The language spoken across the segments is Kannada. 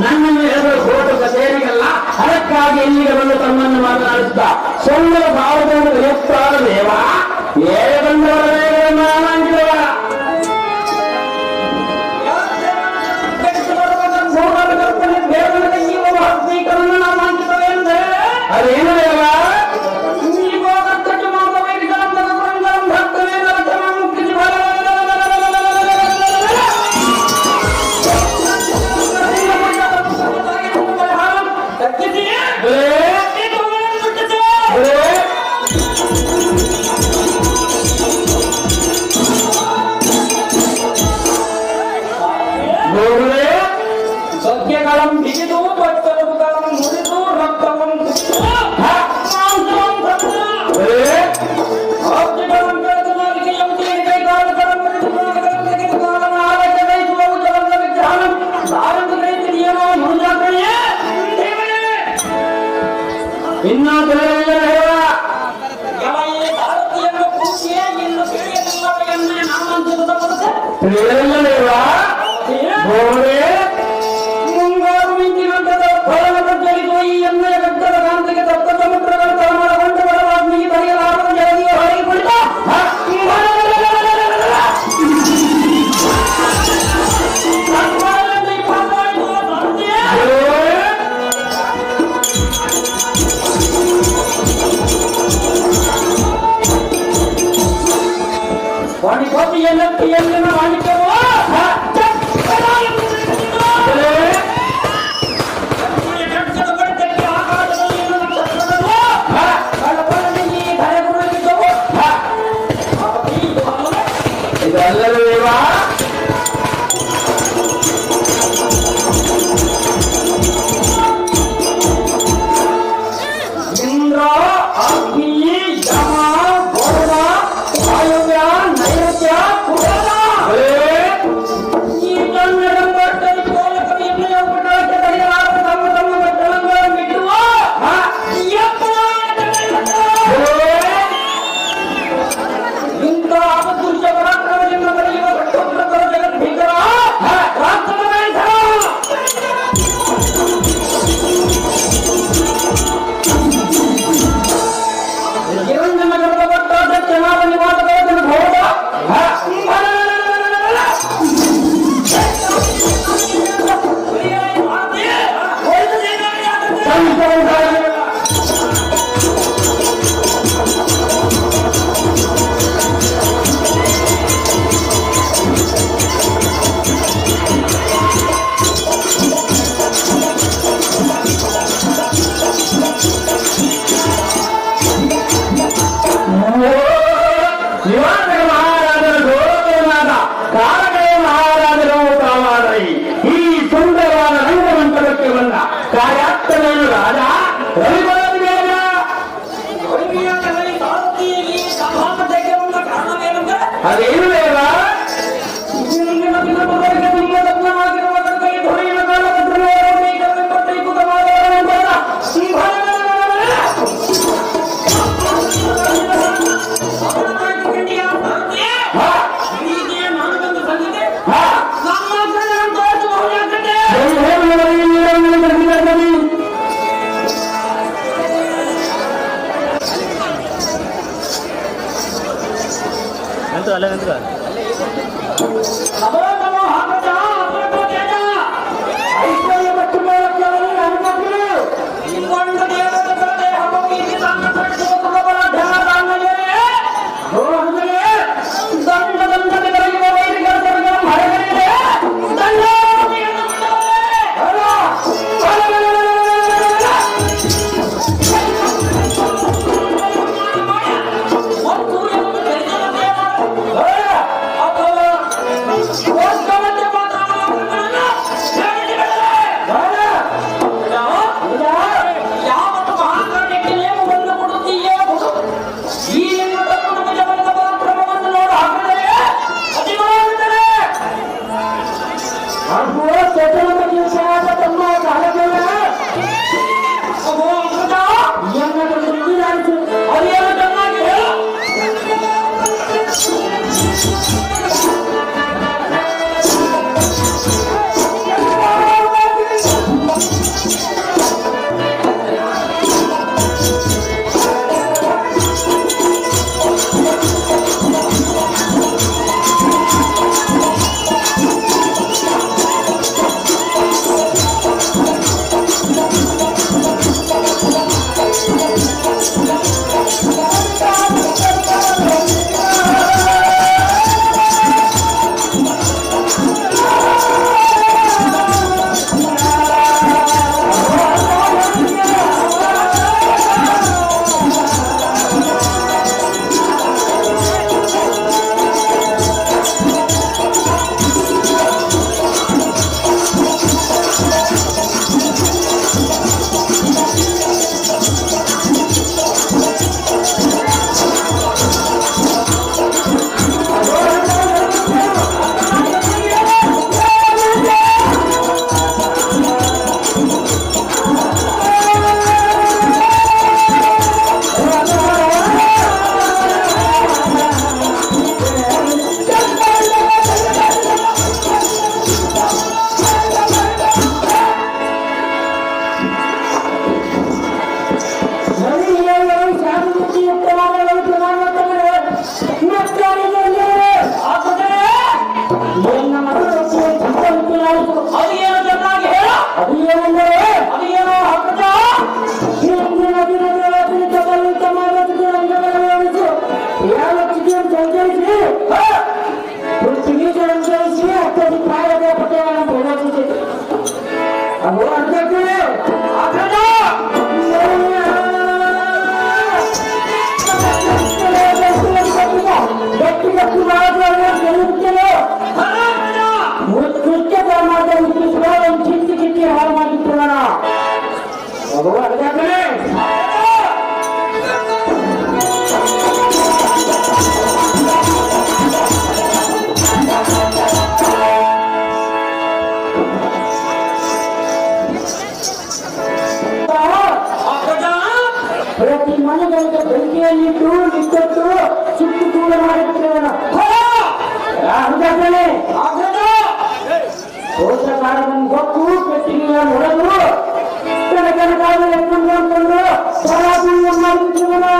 ನನ್ನನ್ನು ಎರಡು ಕೋರ್ಟು ಕಚೇರಿಗಲ್ಲ, ಅದಕ್ಕಾಗಿ ಇಲ್ಲಿಗೆ ಬಂದು ತಮ್ಮನ್ನು ಮಾತನಾಡಿಸುತ್ತಾ ಸೊಳ್ಳೆ ಭಾವದಿಂದ ಎತ್ತಾದ ದೇವ ಏಳೆ ಬಂದವರ ಅದೇನು ದೇವ ಮುಂಗಾರು ಮಿಂಚಿನಂತದ ಫಲದ ಜರಿದು ಈ ಎಣ್ಣೆಯ ಗಡ್ಡದ ಕಾಂತಿಗೆ ಸಪ್ತ ಸಮುದ್ರಗಳ ತಳಮಳಗೊಂಡ ಬಲವಾಗ್ನಿಗೆ ಬರೆಯಲಾರದ ಜಲದಿಯ ಹೊರಗೆ ಕುಳಿತ ವಾಣಿಕೋತಿಯನ್ನ ವಾಣಿಕವೋ ಕಾರ್ಯಾತ್ಮನೇನು ರಾಜ ಅದೇನು ಬೇಡ ಅಲ್ಲ ನಂತರ पृथ्वीकरण చేసి అత్యధిక కార్యదేవతలను ప్రవేశించింది అగో అంటే అక్కడ గట్టిగా తెలుగులో ముఖ్య ధర్మాన్ని తీసుకోవడం కింది కింది హారమాగిస్తున్నానా అగో అంటే ప్రತಿ ಮನೆಗಳಿಗೆ ಬೆಂಕಿಯಲ್ಲಿಟ್ಟು ನಿಂತು ಸುತ್ತು ಕೂಡ ಮಾಡುತ್ತೇವೆ ಹೋತ್ರಕಾರವನ್ನು ಗೊತ್ತು ಪೆಟ್ಟಿಗೆಯ ಹೊಡೆದು ಕನಕಾಲ ಎತ್ಕೊಂಡು ಸರಾಸರಿ ಮಾಡುತ್ತೇವನ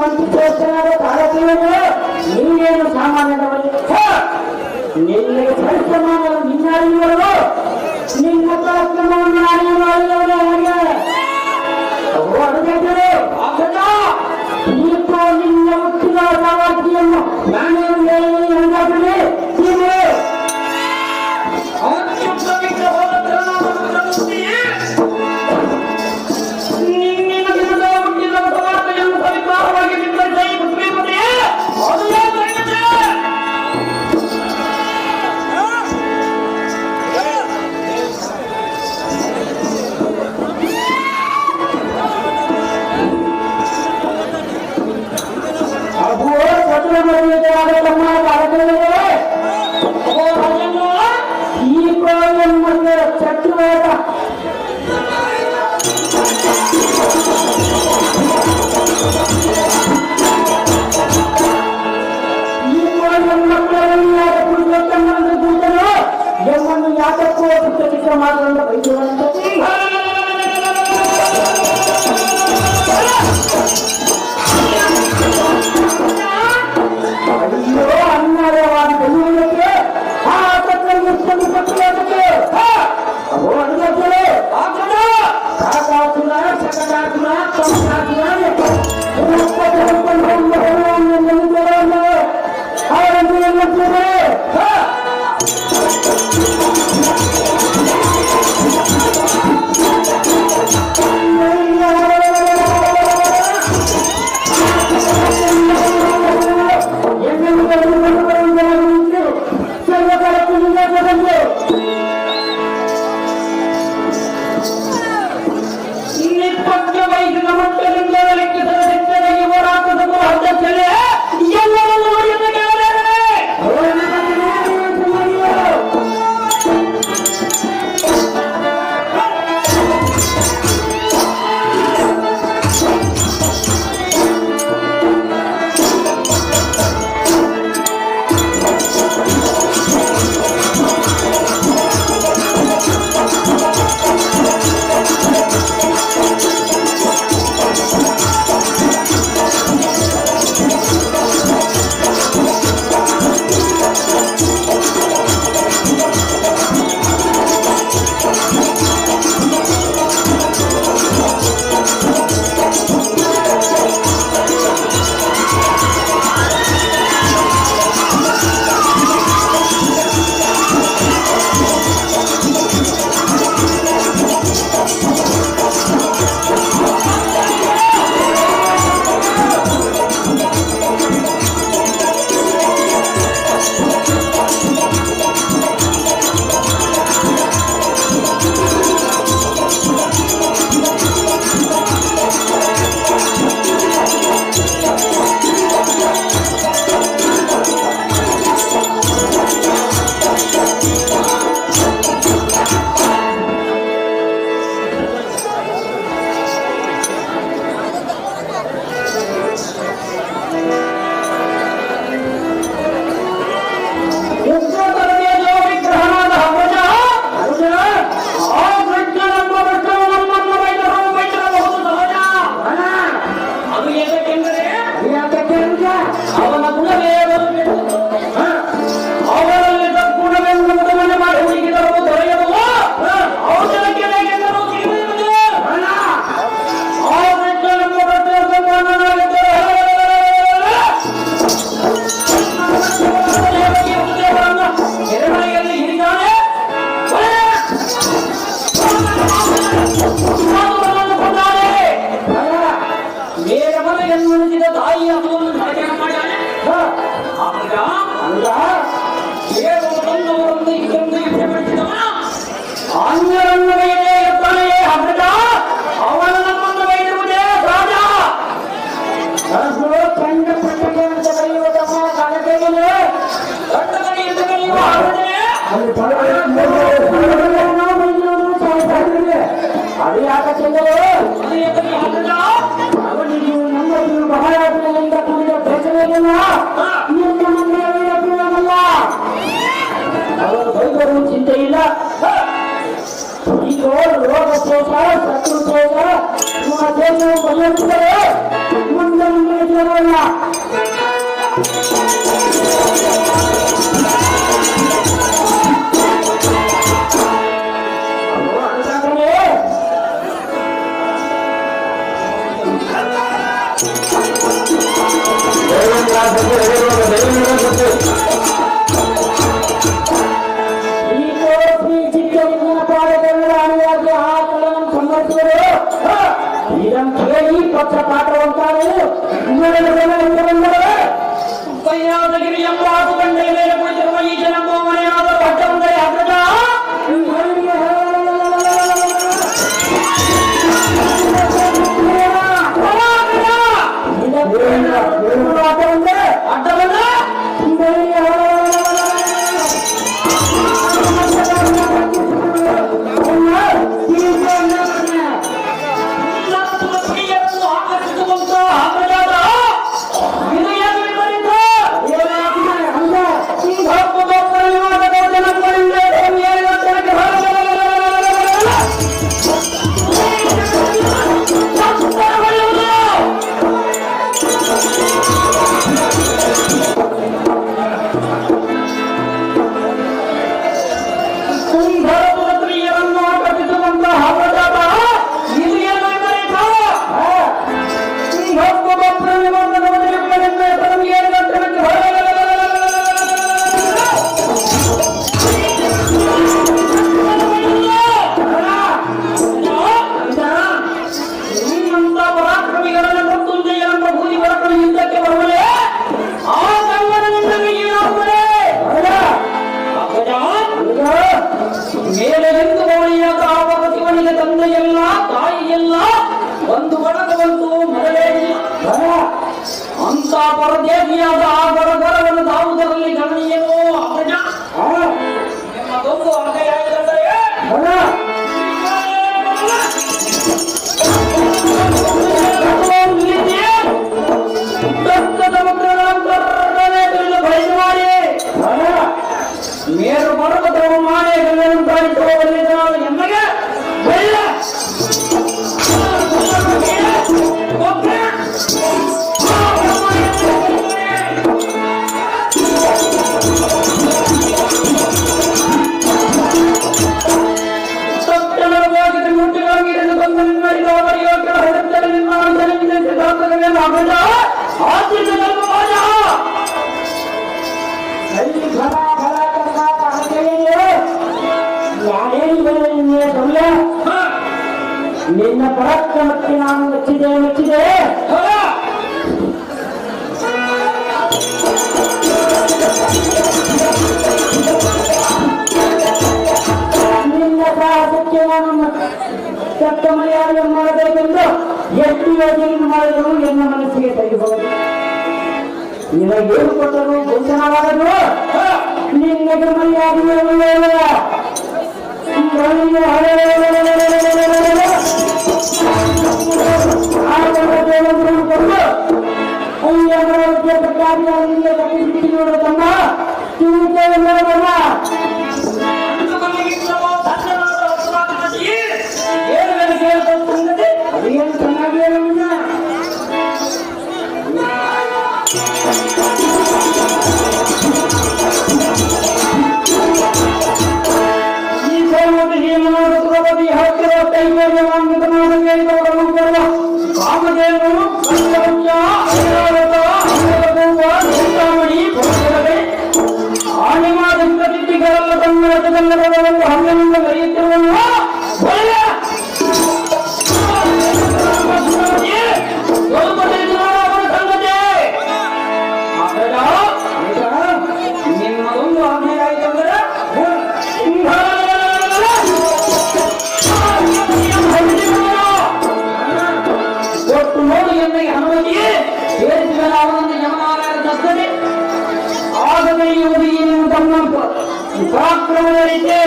ಮಂತ್ರಿ ದೇವಸ್ಥಾನದ ತಾಲೂಕಿನಲ್ಲಿ ನೀವೇನು ಸಾಮಾನ್ಯದವರಿಗೆ ನಿನಗೆ ಪರಿಶ್ರಮ ನಿನ್ನಾಡಿಗಳು ನಿಮ್ಮ ಪರಿಶ್ರಮವನ್ನು ನಾಡಿಗಳು ನೀಪ ನಿನ್ನ ಹುಟ್ಟಿದ ಸಾಮರ್ಥ್ಯವನ್ನು ನಾನು ಎಂದಾಗಲಿ ಅದು ಯಾಕೆ ಅವನಿಗೆ ನಮ್ಮ ಬಹಳ ದಿನದಿಂದ ಕೂಡಿದ ಪ್ರಚನೆಯಲ್ಲ ನಿಮ್ಮ ಮನೆಯಲ್ಲ ಅವರ ಬೈದರು ಚಿಂತೆ ಇಲ್ಲ. ಈಗ ರೋಗ ಶೋಷ ಶತ್ರು ಶೋಷ ಬಯಸುತ್ತಾರೆ ಮುಂದೆ ಮುಂದಿರಲ್ಲ. ಪಕ್ಷ ಪಾಠವಂತಾರೆ ಕೈಯಾದಗಿರಿ ಎಂಬ ಬಂಡೆ ಮೇಲೆ ಕುಳಿತಿರುವ ಈ ಜನ ಮನೆಯಾದ ಪಟ್ಟವಂದರೆ ಅಗ್ರಜ ಮೇಲೆಂದು ಮೋಳಿಯಾದ ಆವಾಗ ಶಿವನಿಗೆ ತಂದೆಯಲ್ಲ ತಾಯಿಯಲ್ಲ ಒಂದು ಬಡಗವಂತೂ ಮರಳೇ ಅಂತ ಪರದೇಶಿಯಾದ ಆ ಬಡಗರವನ್ನು ತಾವುದರಲ್ಲಿ ಗಣನೀಯನೋ ಅಗ್ರಜ ನಿಮ್ಮದೊಂದು ಅಂಗೈಯಾಗಿದ್ದರೆ ಮೇರು ಪರ್ವತವು ಮಾನೆಗಳನ್ನು ತಾಳಿಸುವವರಿಗೆ ಎಮ್ಮೆಗೆ ಬೆಳ್ಳ ನಿನ್ನ ಪರಾಕ್ರಮಕ್ಕೆ ನಾನು ಮೆಚ್ಚಿದೆ ನಿನ್ನ ಸಾಹಸಕ್ಕೆ ನಾನು ತಕ್ಕ ಮರ್ಯಾದೆ ಮಾಡಬೇಕೆಂದು ಎಷ್ಟು ಯೋಜನೆ ಮಾಡಿದರೂ ಎನ್ನ ಮನಸ್ಸಿಗೆ ತೆಗೆಬಹುದು. ನಿನಗೇನು ಕೊಟ್ಟರು ಗೊಂಚನವಾಗದು ನಿನ್ನಗೆ ಮರ್ಯಾದೆ ತಮ್ಮ ಅದೇನು ಚೆನ್ನಾಗಿ ಹಮ್ಮಿನಿಂದ ಬರೆಯುತ್ತಿರುವ ನಿಮ್ಮದೊಂದು ಆಜ್ಞೆ ಆಯ್ತಂದ್ರೆ ಒಟ್ಟು ನೋಡಿ ಎನ್ನೆಗೆ ಹನುಮತಿ ಸೇರಿಸಿದ ಅವನನ್ನು ಯಮನಾಲಯದ ದಸ್ತನೆ ಆಗದೇ ಯುವತಿಗೆ ನೀವು ತಮ್ಮ ಪರಾಕ್ರಮದಲ್ಲಿದೆ.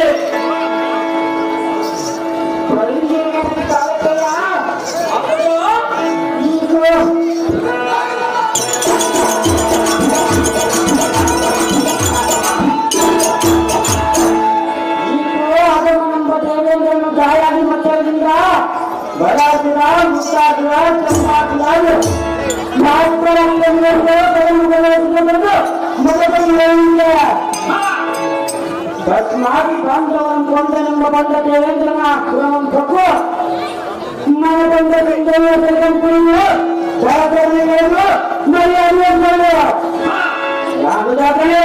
ಗಾಯಾಗಿ ಮಕ್ಕಳಿಂದ ಬಡಾಸುರ ಮುತ್ತಾಸುರ ಚಂಪಾಸುರ ತಸ್ಮಾತ್ ಬಾಂಧವನ್ ಕೊಂದನೆಂಬ ಬಂದ ದೇವೇಂದ್ರನ ಪುರವಂಶಕ್ಕೂ ಮನ ಬಂದ ಕಂಪನಿಯು ಸಹಕರಣೆಗಳನ್ನು ಮರ್ಯಾದೆ ಯಾವುದಾದರೆ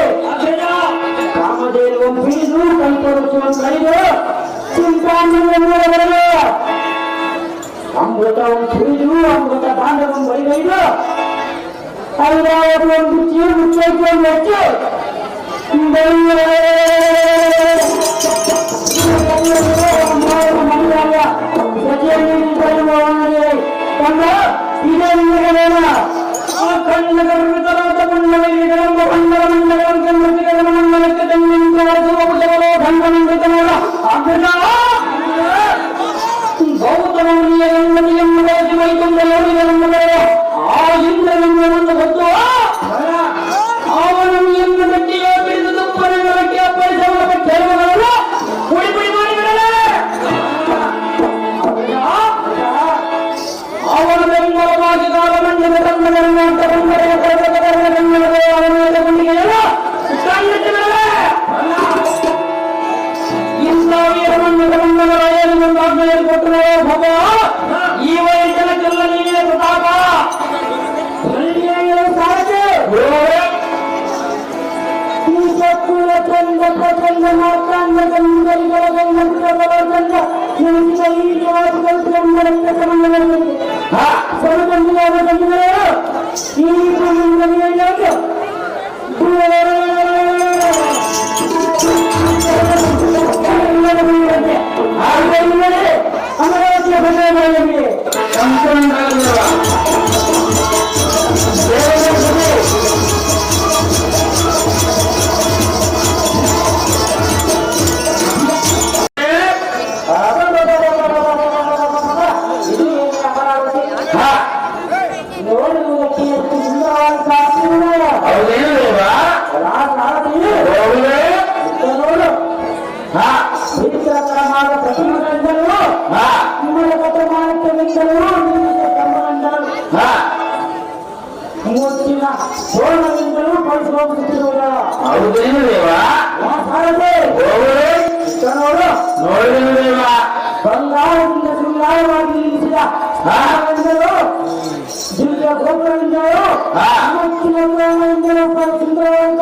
ಕಾಮಧೇನುವನ್ನು ಬಿಡಿದು ಕಲ್ಪವೃಕ್ಷವನ್ನು ಕಡಿದು ಚಿಂತಾಮಣಿಯನ್ನು ಬರಲು ಅಮೃತವನ್ನು ಕುಡಿದು ಅಮೃತ ಭಾಂಡವನ್ನು ಬರಿಗೈದು ಐದಾವದು ಒಂದು ಚೀರು ಮುಚ್ಚೈಕೊಂಡು ಹೆಚ್ಚು ಇದೇ ನಿಮಗೇನ ಆ ಕಣ್ಣದ ಮೃತರಾದ ಮಂಡಲಗಳಿಗಳೆಂಬ ಮಂಡಲ ಮಂಡಲಗಳ ಮಂಡಲಕ್ಕೆ ದಂಡಮೃತನಲ್ಲ ಗೌತಮನಿಯನ್ನುವಾಗಿ ವೈಕುಂಠ ಯೋಗಿಗಳೆಂಬುದರ ಆ ಇಂದ್ರನನ್ನು ಹೊತ್ತು ಅವನನ್ನು ಎನ್ನು ಗಟ್ಟಿಗೆ ಬಿಡಿದು ತುಪ್ಪನಕ್ಕೆ ಅಪ್ಪಳಿಸವರ ಕೆಲವರನ್ನು ಪುಡಿ ಪುಡಿ ಮಾಡಿಬಿಡಲೇ ಅವನ ಬೆಂಬಲವಾಗಿ ಕಾಲಮಂಡಲ ರಂಗಗಳನ್ನು ಅಂತ ಬಂದರೆ ಅವನ ಗುಂಡಿಗೆಯಲ್ಲ ಖಂಡಿಸಿಬಿಡಲೇ ಇಂಥ ವೀರಮಂಡಲವನ್ನು ಆಜ್ಞೆಯನ್ನು ಕೊಟ್ಟರೆ ಭಗ ಈ ವಯಸ್ಸನಕ್ಕೆಲ್ಲ ನೀನೇ ಪ್ರತಾಪ ಅಮರಾವತಿಯ ಭಜನೆಗಳಲ್ಲಿ ಸೋಣದಿಂದಲೂ ಬಳಸಿಕೊಳ್ಳುತ್ತಿರುವ ಹೌದೇನು ದೇವ ನೋಡಿದನು ದೇವ ಬಂಗಾರದಿಂದ ಶೃಂಗಾರವಾಗಿ ನಿಲ್ಲಿಸಿದ ದಿವ್ಯ ಗೋಪುರದಿಂದಲೂ ಸುಂದರವಾದ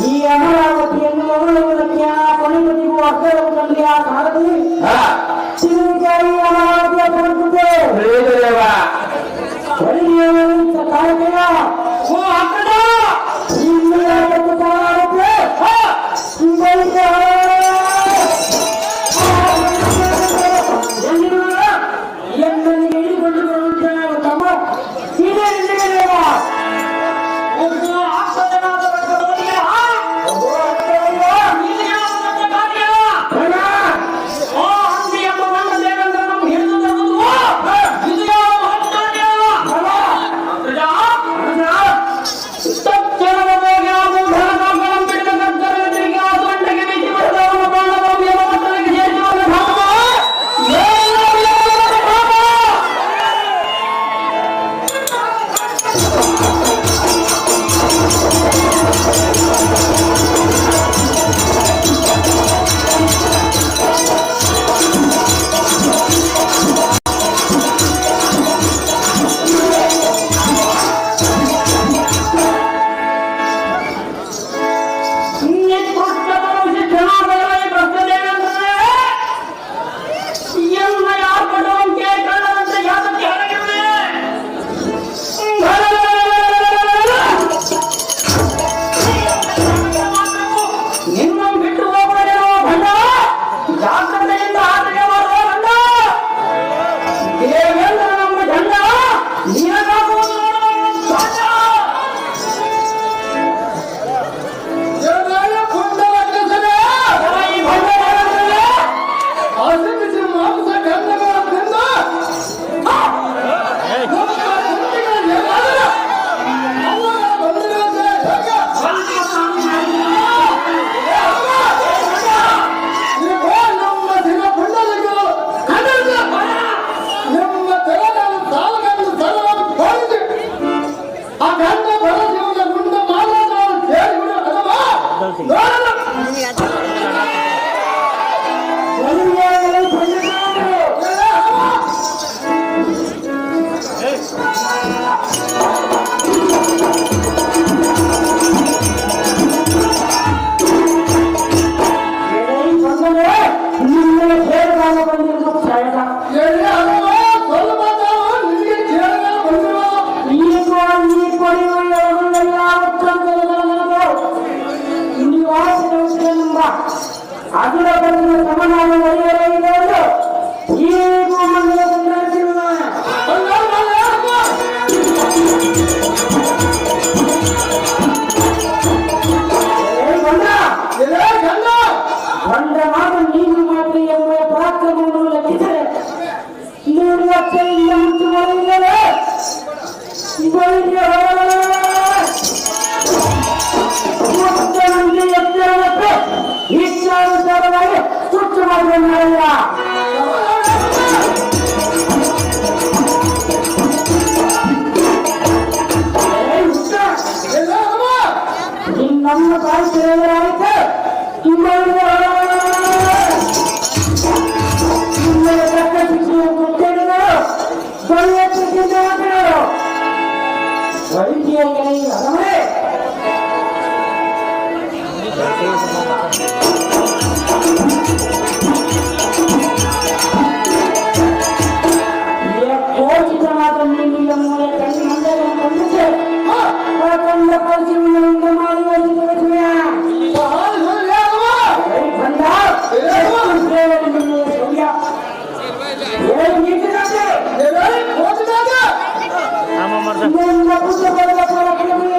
ಈ ಅಮರಾವತಿಯನ್ನು ಮರುಳುವುದಕ್ಕೆ ಆ ಕೊನೆಗೂ ಅರ್ಥದಲ್ಲಿ ಆ ಕಾಲದಲ್ಲಿ ಶಿವಚಾರಿ ಅಮರಾವತಿಯ ಕೊಡುತ್ತದೆ ಕಾಲತೆಯ ಓ ಅಕ್ಕಡ ನಮ್ಮ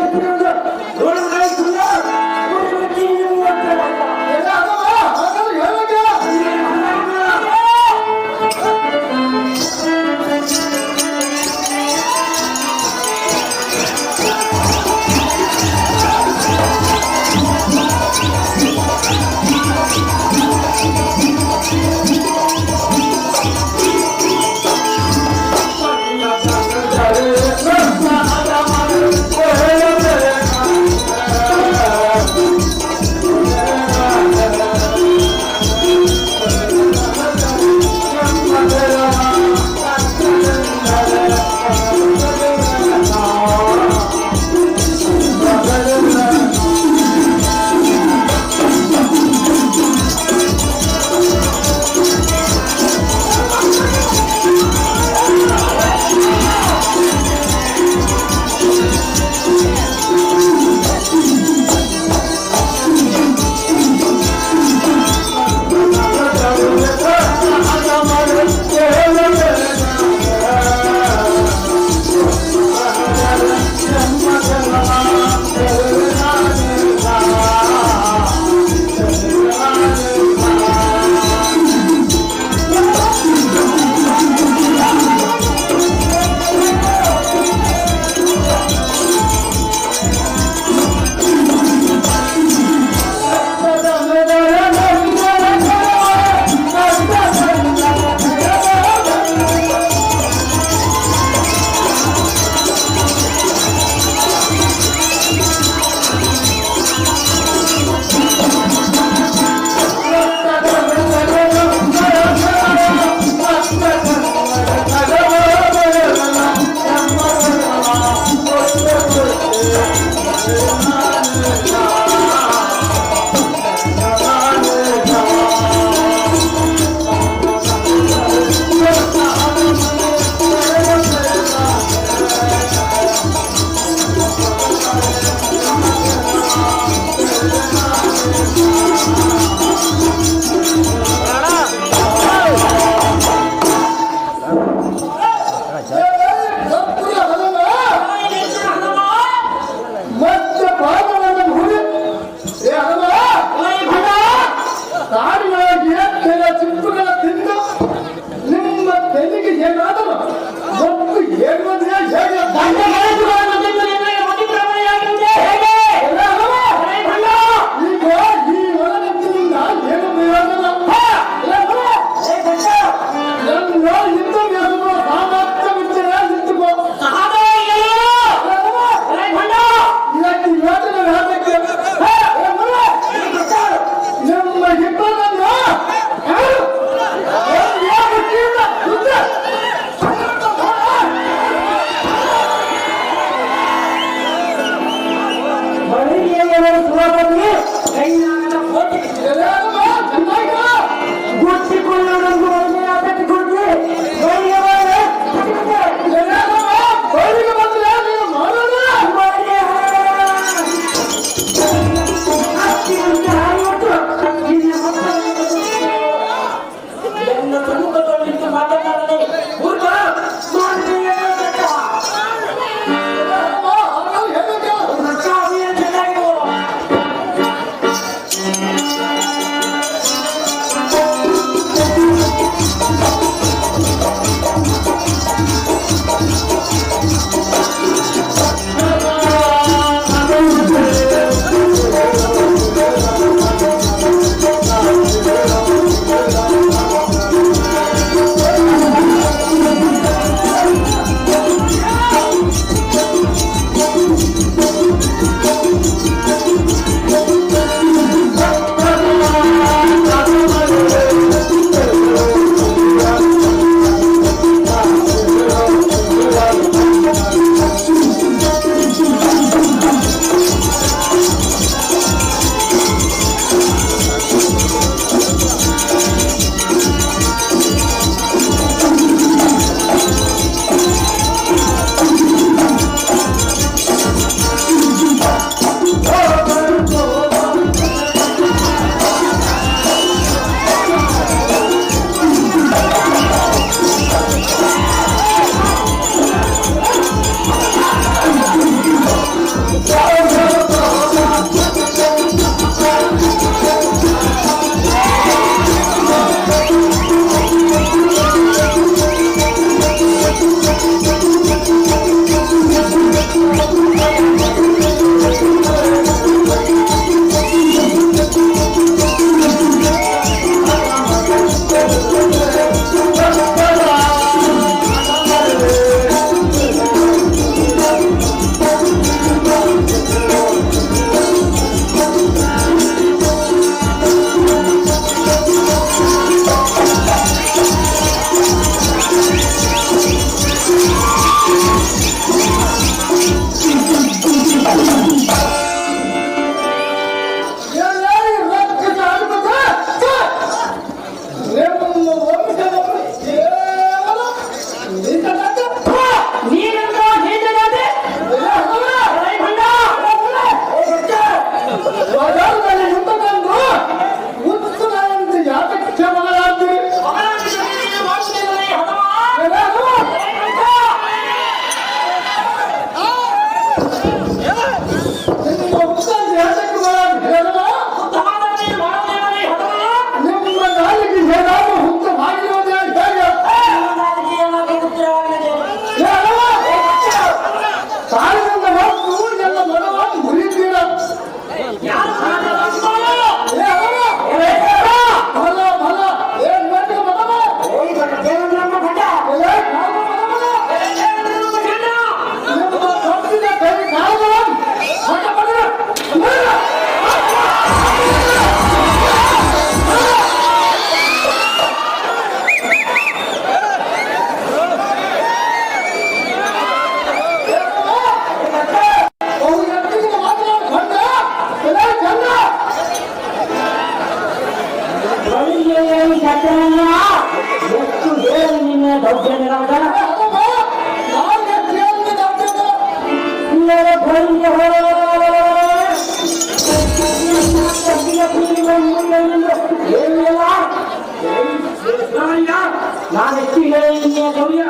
ನಾನು ಹೆಚ್ಚು ಹೇಳಿದ್ದೀನಿ ಗೌರ್ಯ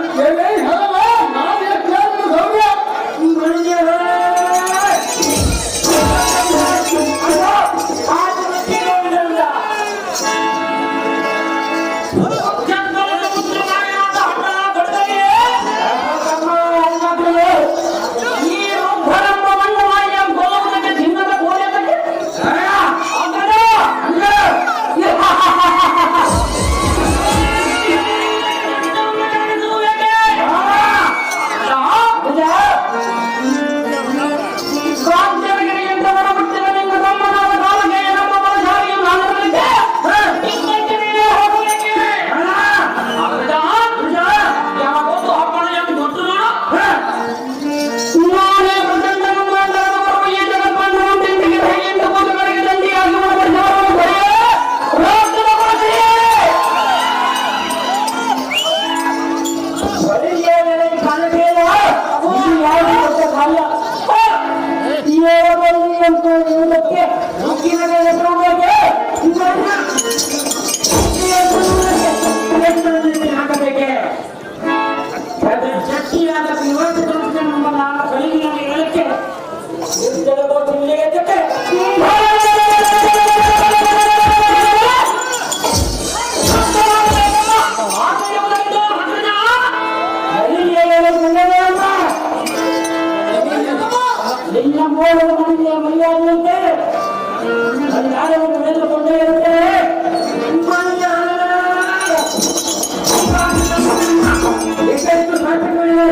ನಾನು ಎಷ್ಟು ಗೌರ್ಯ ಮೈಯಾದಂತೆ ಕೊಂಡೇ ಇರುತ್ತೆ ಎಷ್ಟು ಸಾಧ್ಯಗಳಿವೆ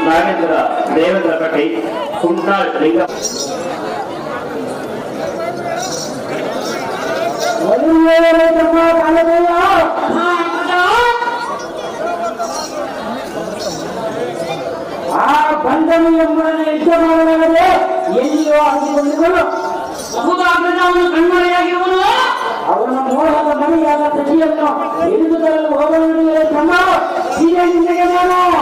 ನಾಗೇಂದ್ರ ದೇವೇಂದ್ರ ಕಟ್ಟಿ ಕುಂಟಾಳ್ ಲಿಂಗ ಬಂದನು ಎಂಬುದನ್ನು ಇಷ್ಟ ಮಾಡಲಾಗದೆ ಎಲ್ಲಿಯೋ ಹಂಚಿಕೊಂಡಿರುವನು. ಅವನು ಕಣ್ಮರೆಯಾಗಿರುವನು. ಅವನ ಮೋಹದ ಮನೆಯಾದ ಪ್ರತಿಯನ್ನು ಹಿಡಿದು ತರಲು ಹೋಗಲು ಕ್ರಮ ಇದೆ ನಿನಗೆ ನಾನು.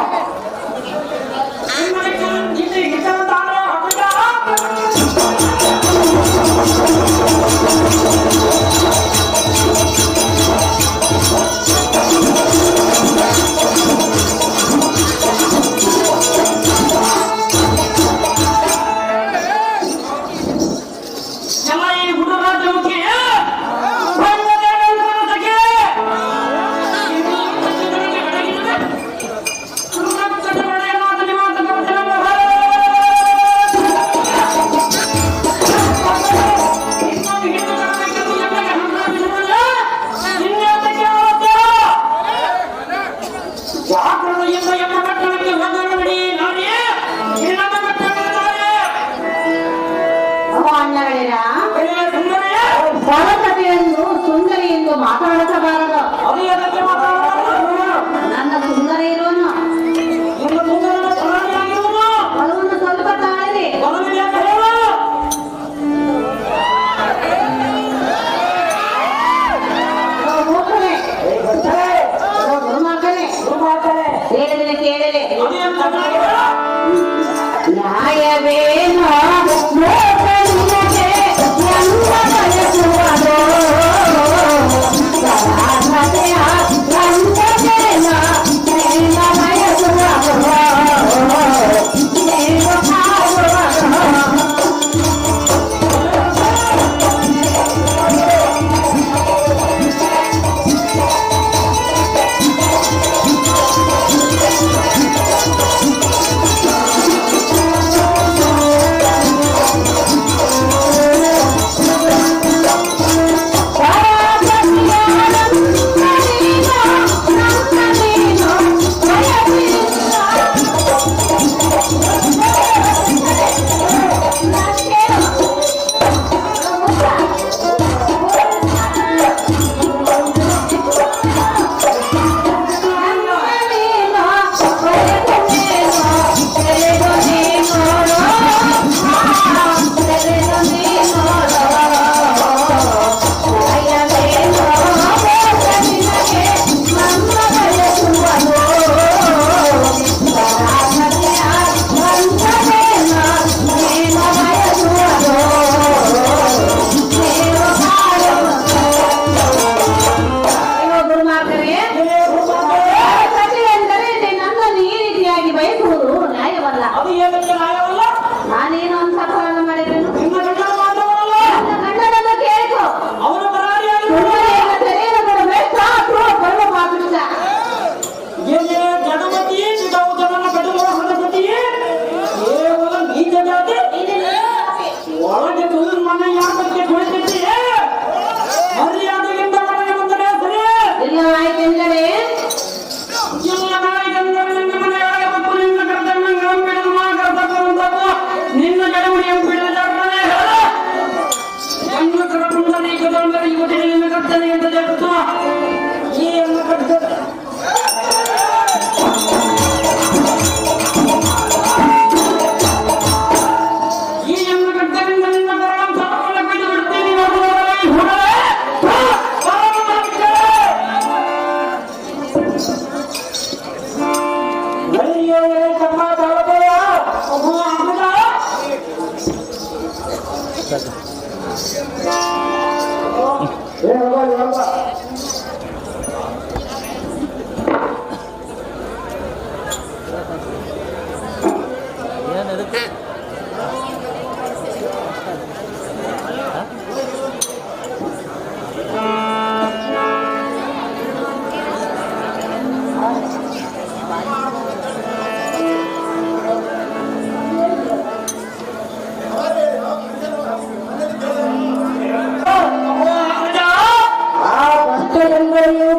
ಸರಕತೆಯನ್ನು ಸುಂದರಿ ಎಂದು ಮಾತಾಡಿಸಬಾರದು. ನನ್ನ ಸುಂದರ ಇರುವನು ಬಲವನ್ನು ಸ್ವಲ್ಪ ತಾಳಿರಿ. ಹೇಳಿದ್ರೆ ಕೇಳಿರಿ. ನ್ಯಾಯವೇನೋ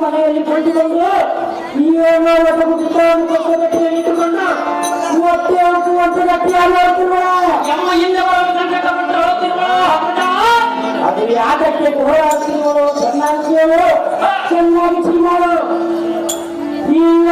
ಮನೆಯಲ್ಲಿ ಕುಳಿತುಕೊಂಡು ನೀವೇನೋ ಇಟ್ಟುಕೊಂಡು ಮೂವತ್ತು ಗಟ್ಟಿಯಾಗಿ ಅದು ಯಾಕಕ್ಕೆ ಹೋರಾಡ್ತಿರುವರು ಚೆನ್ನಾಗಿಯವರು ಚೆನ್ನಾಗಿ ತಿನ್ನೋರು ಈಗ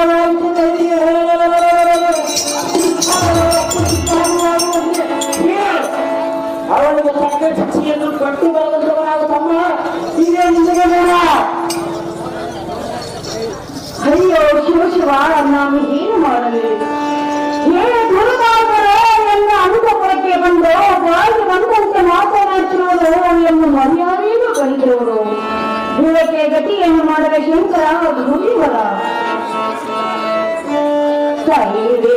ಮೆಚ್ಚುವುದು ಎಂದು ಮರ್ಯಾದೆಯನ್ನು ಕಲಿತಿರುವುದು. ಇದಕ್ಕೆ ಗತಿಯನ್ನು ಮಾಡದ ಶಂಕರ ಗುರುವರ ಕೈವೇ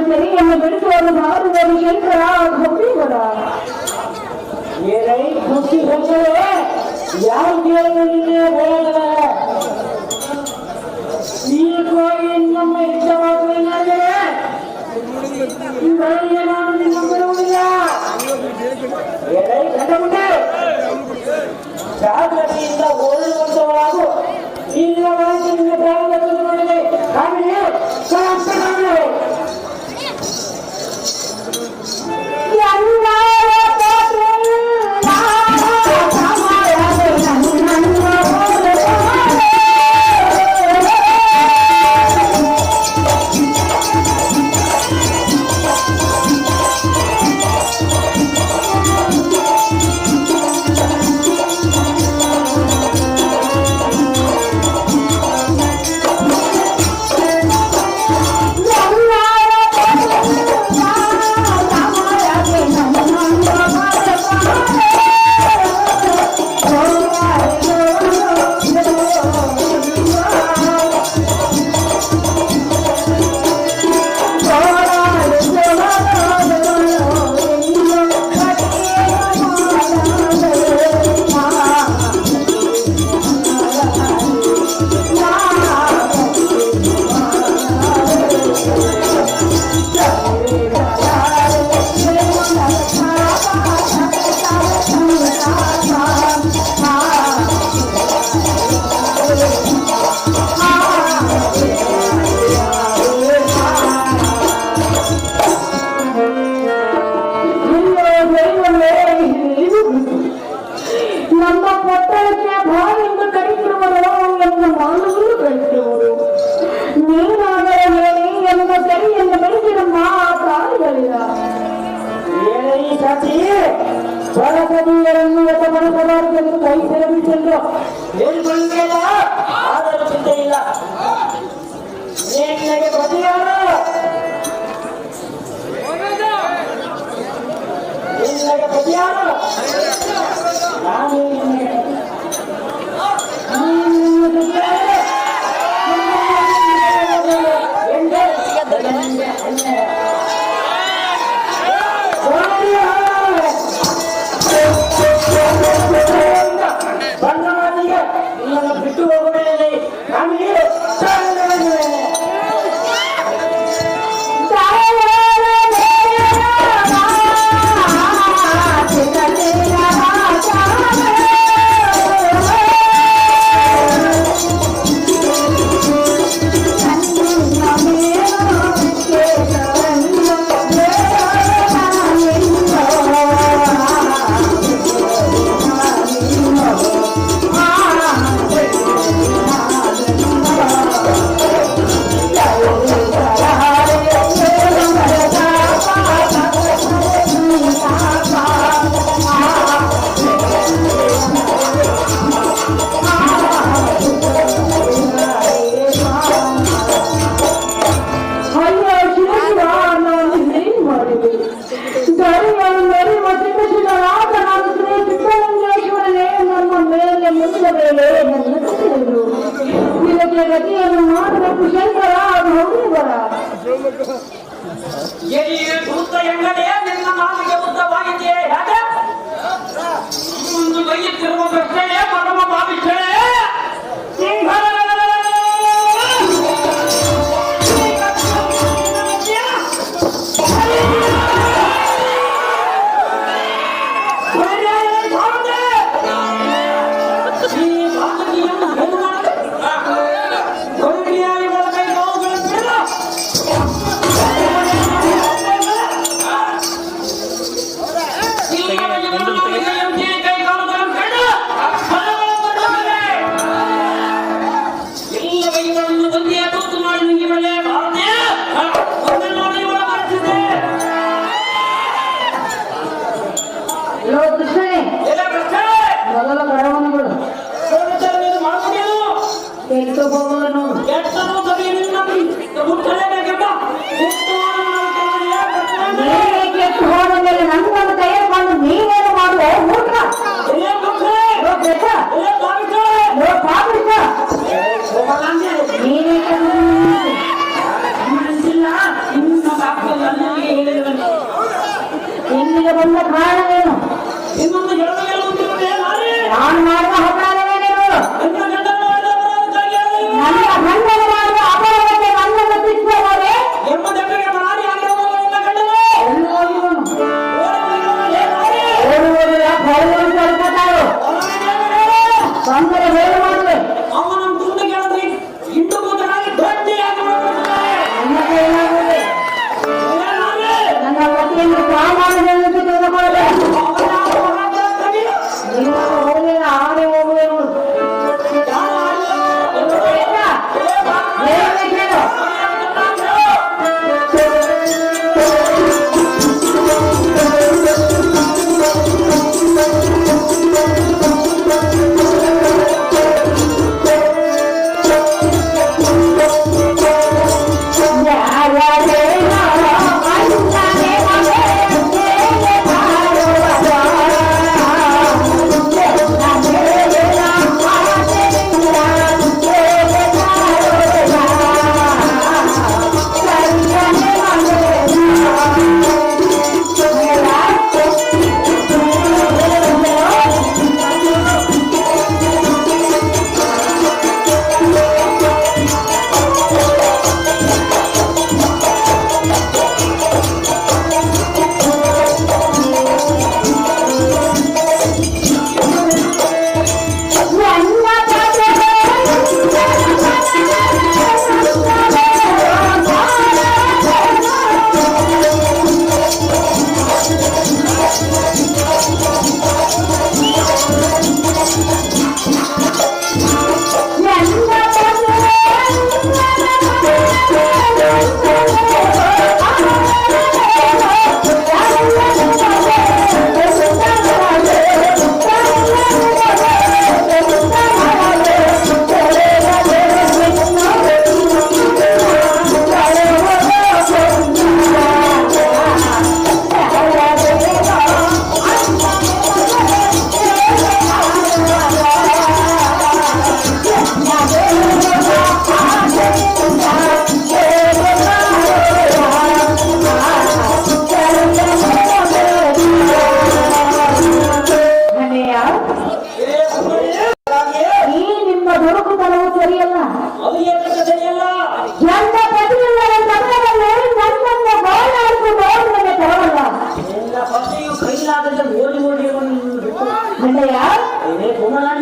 ಸರಿಯನ್ನು ಬಿಡಿಸುವರು ಮಾರುವರು ಶಂಕರ ಗೌರಿವರ ಏನೈ ಖುಷಿ ಬಂದರೆ ಯಾವ ದೇವರು ನಿನ್ನೆ ಬೋಳದ ಈಗವಾಗಿ ನಮ್ಮ ಇಷ್ಟವಾದರೆ ನಾನು ನಿಮ್ಮ ಬಿಡುವುದಿಲ್ಲ. ಏನೈ ಕಂಡುಬಿಟ್ಟೆ ಜಾಗ್ರತೆಯಿಂದ ಓದುವಂತವಾಗು ಇಲ್ಲವಾಗಿ ನಿನ್ನ ಪ್ರಾರಂಭ ಮಾಡಿದೆ ಆಮೇಲೆ ನಮ್ಮ ಪಟ್ಟಣಕ್ಕೆ ಭಾವೆಂದು ಕರೆಸಿರುವರು ಎಂದು ಮಾನವರು ಕರೆಸಿರುವರು. ನೀನಾದರೆ ಹೇಳಿ ಎಂಬ ಸರಿಯನ್ನು ಬೆಳೆಸಿ ನಮ್ಮ ಪ್ರಾಣಿಗಳಿಲ್ಲ. ಈ ಸತಿ ಬಡಸದೀಯರನ್ನು ಬಡಸಬಾರದೆಂದು ಕೈ ತೆರಬಿಟ್ಟೆಂದು ಹೇಳಿಕೊಳ್ಳಲಿಲ್ಲ. ಆದರೂ ಚಿಂತೆ ಇಲ್ಲ. ನಿನಗೆ ಪ್ರತಿಯಾರು ನಿನಗೆ ಪ್ರತಿಯಾರು ನಾನು ಬಣ್ಣ ಬಿಟ್ಟು ಹೋಗುವ ಇದಕ್ಕೆ ಗತಿಯನ್ನು ಮಾಡಬೇಕು ಶಂಕರ ಗೌರೀವರ. ಎಲ್ಲಿಯೇ ಭೂತ ಎಂಗಲೇ ನಿನ್ನ ಮಾತಿಗೆ ಉದ್ದವಾಗಿದೆಯೇ ಹೇಗೆ? ಒಂದು ಬೈಯುತ್ತಿರುವ ಪ್ರಶ್ನೆಯೇ ಪರಮ ಭಾವಿಸಲೇ ಕೃಷ್ಣನೇ ಮೊದಲ ಕರವಣಗಳು ಕೆಟ್ಟು ಹೋಗುವನು ಕೆಟ್ಟು ಹೋದ ಮೇಲೆ ನನ್ನನ್ನು ತೆಗೆದುಕೊಂಡು ನೀವೇನು ಮಾಡುವೆ ಮೂರ್ಖ ನೀನೇ ಇಲ್ಲಿಗೆ ಬಂದ ಕಾರಣವೇನು? ನಾನು ಮಾಡುವ ಅಪರಾಧವೇನೇನು? ನನ್ನ ಗಂಡನ ಮಾಡುವ ಅಪರಾಧಕ್ಕೆ ನನ್ನನ್ನು ತಿರುಗಿಸುವವರೇ ಓಡುವುದಿಲ್ಲ, ಹೊರಗಡೆ ತಲುಪುತ್ತಾರೋ ತೊಂದರೆ ಬೇರೆ ಮಾಡುವೆ. ನನ್ನ ಪತಿಯನ್ನು ಪ್ರಾಮಾಣಿಕವಾಗಿ ತೆಗೆದುಕೊಳ್ಳೆ. ನೀವು ಹೋಗಲಿಲ್ಲ, ಆಡೇ ಹೋಗುವೆನು.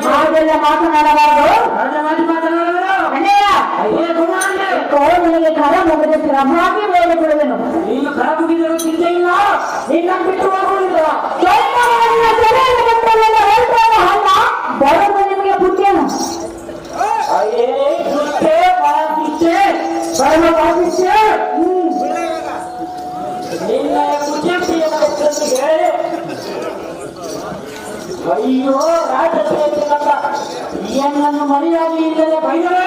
ಹಾಗೆಲ್ಲ ಮಾತನಾಡಬಾರದು. ನಿನಗೆ ಕರ ಮುಗಿದ ಕ್ರಮವಾಗಿ ಬೇಡಿಕೊಳ್ಳುವೆನು. ನೀನು ಕರ ಮುಗಿದರೂ ಚಿಂತೆ ಇಲ್ಲ, ನಿನ್ನ ಬಿಟ್ಟು ಹೋಗುವುದಿಲ್ಲ. ಬರೋದು ನಿಮಗೆ ಬುದ್ಧಿಯನ್ನು ಪರಮ ಪಾಪಿಷ್ಯ ನಿನ್ನ ಬುದ್ಧಿಗೆ ಅಯ್ಯೋ ರಾಜಕೀಯದ ಏನನ್ನು ಮರ್ಯಾದೆ ಇಲ್ಲದೆ ಬೈದರೆ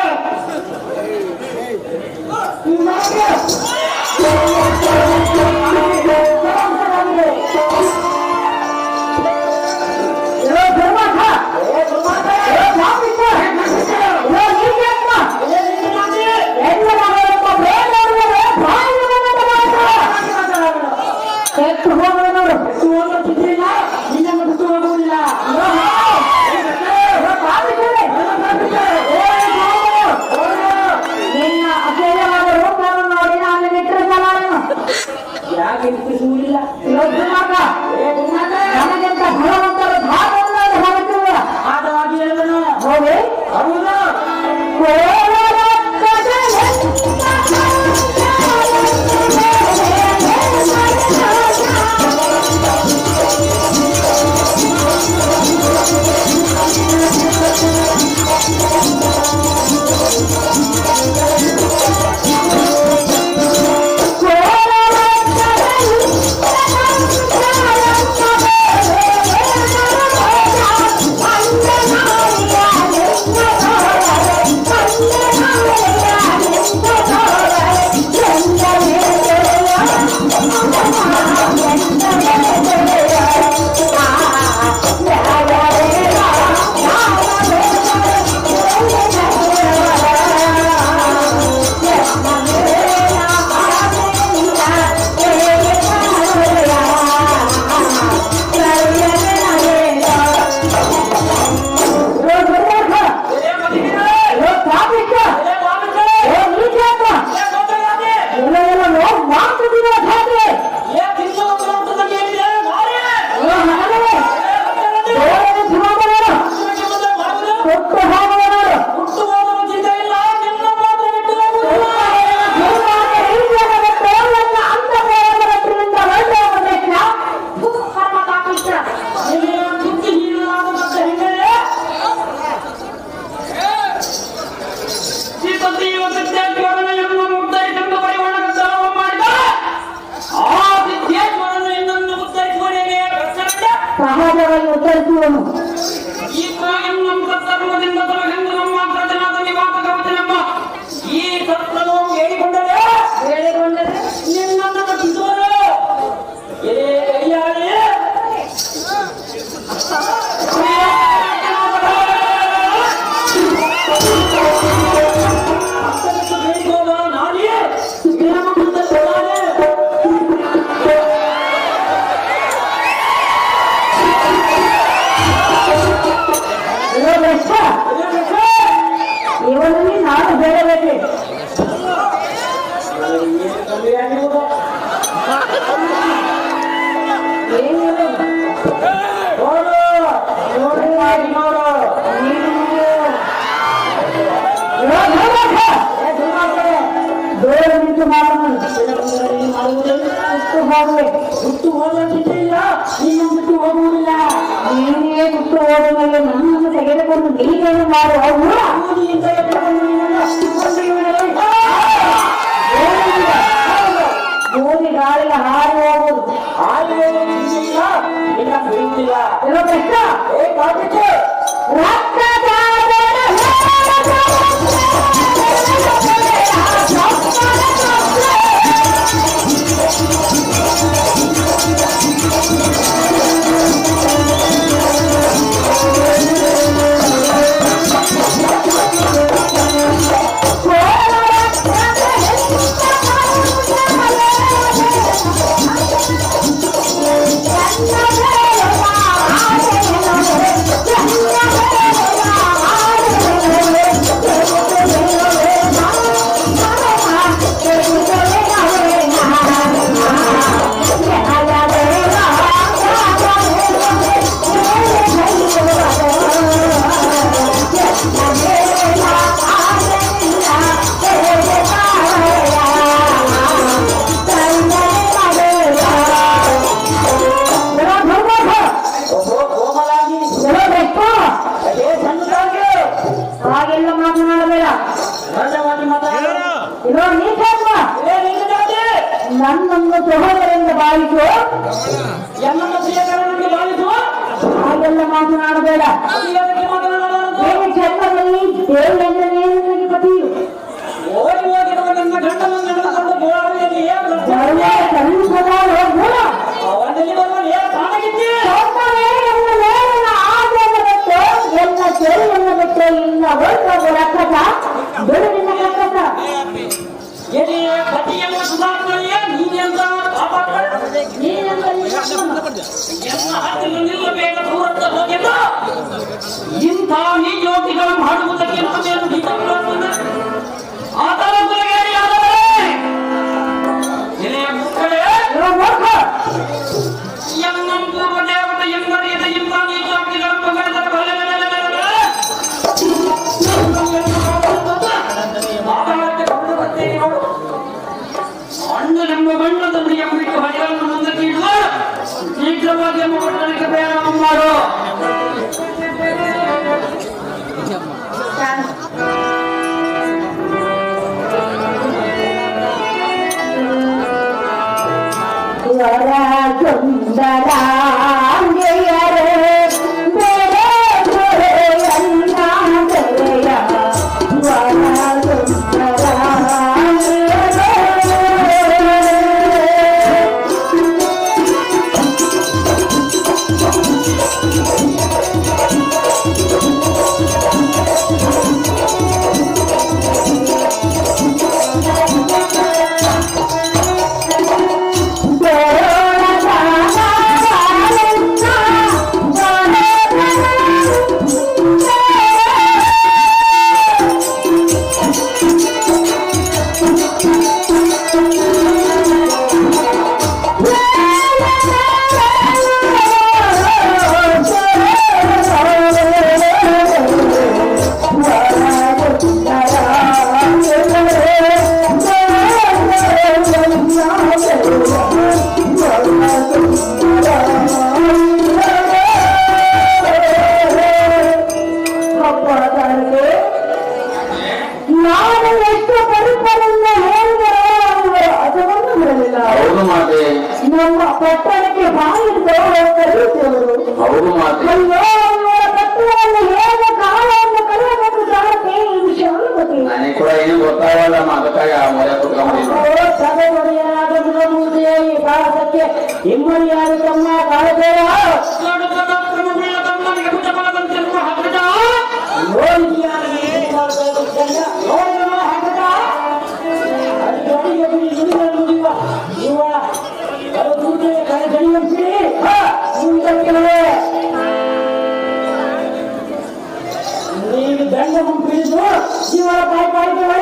ಸಿದ್ದೇಶ್ವರನ ಉದ್ಧರಿಸೆಂದು ಪರಿವರ್ಣನ ಮಾಡಿದ ಆ ಸಿದ್ದೇಶ್ವರನು ಇನ್ನೊಂದು ಉದ್ಧರಿಸುವನೇನೆ ಪ್ರಶ್ನೆ ಸಹಜವಾಗಿ ಉತ್ತರಿಸುವನು. ಈ ನಮ್ಮ ಸತ್ತರ್ವದಿಂದ ತೊಲಗೆಂದು ನಮ್ಮ ಪ್ರಜನಾದ ನಿವಾಸ ಕವಚನೆಂಬ ಈ ಸತ್ತನು ಹೇಳಿಕೊಂಡರೆ ನಿನ್ನನ್ನು ರಕ್ಷಿಸುವರು. ಏ ಕೈಯಾಳಿ ಇವನಲ್ಲಿ ನಾನು ಬೇಡಬೇಕೆ. ಬೇರೆ ನಿಂತು ಬಿಟ್ಟು ಹೋಗುವುದಿಲ್ಲ, ನೀನು ಬಿಟ್ಟು ಹೋಗುವುದಿಲ್ಲ. ನೀನೇ ಬಿಟ್ಟು ಹೋದ ಮೇಲೆ ನನ್ನನ್ನು ತೆಗೆದುಕೊಂಡು ನೀನೇನು ಮಾಡುವ ಗೋಧಿ ಗಾಳಿಗೆ ಹಾರಿ ಹೋಗುವುದು. ಇರೋ ಪ್ರಶ್ನೆ ಹಾಗೆಲ್ಲ ಮಾತನಾಡಬೇಡ. ಇರೋ ನೀಚಪ್ಪ, ನನ್ನನ್ನು ಸಹೋದರಿಂದ ಭಾವಿಸು, ಹಾಗೆಲ್ಲ ಮಾತನಾಡಬೇಡ. ದೇವಿ ಚಂದ್ರದಲ್ಲಿ ದೇವರೆಂದರೆ ನನಗೆ ಪತಿಯು ಚೆರಿಯನ್ನು ಬಿಟ್ಟರೆ ಇನ್ನ ಒಂದು ರಕ್ಕಸ ಬಿಡುವಿನ ರಕ್ಕಸ. ಇಂಥ ನೀಚೋಕ್ತಿಗಳು ಮಾಡುವುದಕ್ಕೆ ಅಣ್ಣನೆಂಬ ಬಣ್ಣದಲ್ಲಿ ಎಂಬಿಟ್ಟು ಹಳೆಯನ್ನು ಮುಂದಕ್ಕೆ ಇಡುವ ಶೀಘ್ರವಾಗಿ ಎಂಬ ಪಟ್ಟಣಕ್ಕೆ ಪ್ರಯಾಣ ಮಾಡು. ಸುಂದರ ಹೌದು ಮಾತೆ. ನಮ್ಮ ಪಟ್ಟಣಕ್ಕೆ ಬಾಯಿದ್ದವರು ಕರೆಯುತ್ತೇವರು. ಹೌದು ಮಾತೆ. ಅಯ್ಯೋ ಇವರ ಪಟ್ಟಣವನ್ನು ಹೇಗೆ ಕಾಲವನ್ನು ಕರೆಯಬೇಕು ಜಾಗ್ರತೆ ಈ ವಿಷಯವನ್ನು ಗೊತ್ತಿಲ್ಲ. ನನಗೆ ಕೂಡ ಏನು ಗೊತ್ತಾಗಲ್ಲ ಅದಕ್ಕಾಗಿ ಆ ಮೊರೆ ಕುತ್ಕೊಂಡಿದ್ದೀನಿ. ಸಭೆಯರಾದ ಗುರುಮೂರ್ತಿಯಾಗಿ ಭಾರತಕ್ಕೆ ಇಮ್ಮಡಿಯಾದ ತಮ್ಮ ಕಾಲಬೇಡ ನೀವು ದಂಡ ಮುಂಪಿಡಿದು ಜೀವನ ಕಾಯ್ಪಾಡಿಕೆ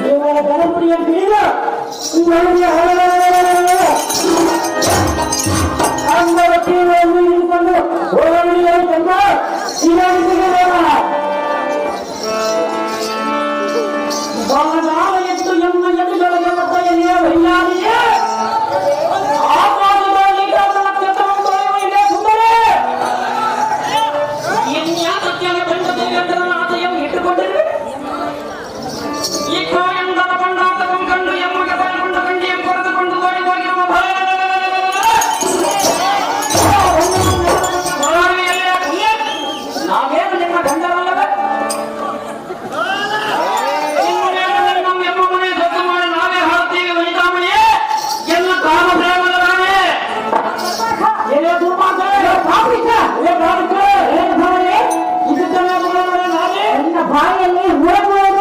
ಇವರ ಗಣಪುರಿಯ ಬೀಳು ಅಂಗವನ್ನು ಹಿಡಿದುಕೊಂಡು ಹೋರಾಡಿದರು ತಂದ ಬಾಣಾಲಯತ್ತು ಎಮ್ಮ ಎದುರೊಳಗೆ ಮತ್ತೆಯೇ ವೈಯಾರಿಯೇ ಆಕಾಶದಲ್ಲಿ ಗಮನ ಕೆತ್ತುಕೊಂಡೊಯ್ಯುವುದೇ ಸುಂದರೇ ಇನ್ಯಾತಕ್ಕೆಲ್ಲ ಬಂದದ್ದು ಎಂದರ ಆಶಯ ಇಟ್ಟುಕೊಂಡಿರುವೆ ಈ ಕೋಯಂದರ ಬಂಡಾಟ ಕೊಂಡ್ಕೊಂಡು ಎಮ್ಮಗೆ ಬರೆದುಕೊಂಡ ಗಂಡಿಯನ್ನು ಕೊರೆದುಕೊಂಡು ಓಡಿ ಹೋಗಿರುವ ನಾವೇನು ನಿಮ್ಮ ಗಂಡರಲ್ಲವೇ ನಮ್ಮ ಎಮ್ಮ ಮನೆ ಸತ್ತು ಮಾಡಿ ನಾವೇ ಹಾಡ್ತೀವಿ ವನಿತಾಮಣಿಯೇ ಎಲ್ಲ ಕಾಮ ಪ್ರೇಮದವರೇ ಏನೇ ನನ್ನ ಬಾಯಲ್ಲಿ ಹುಡುಗುವುದು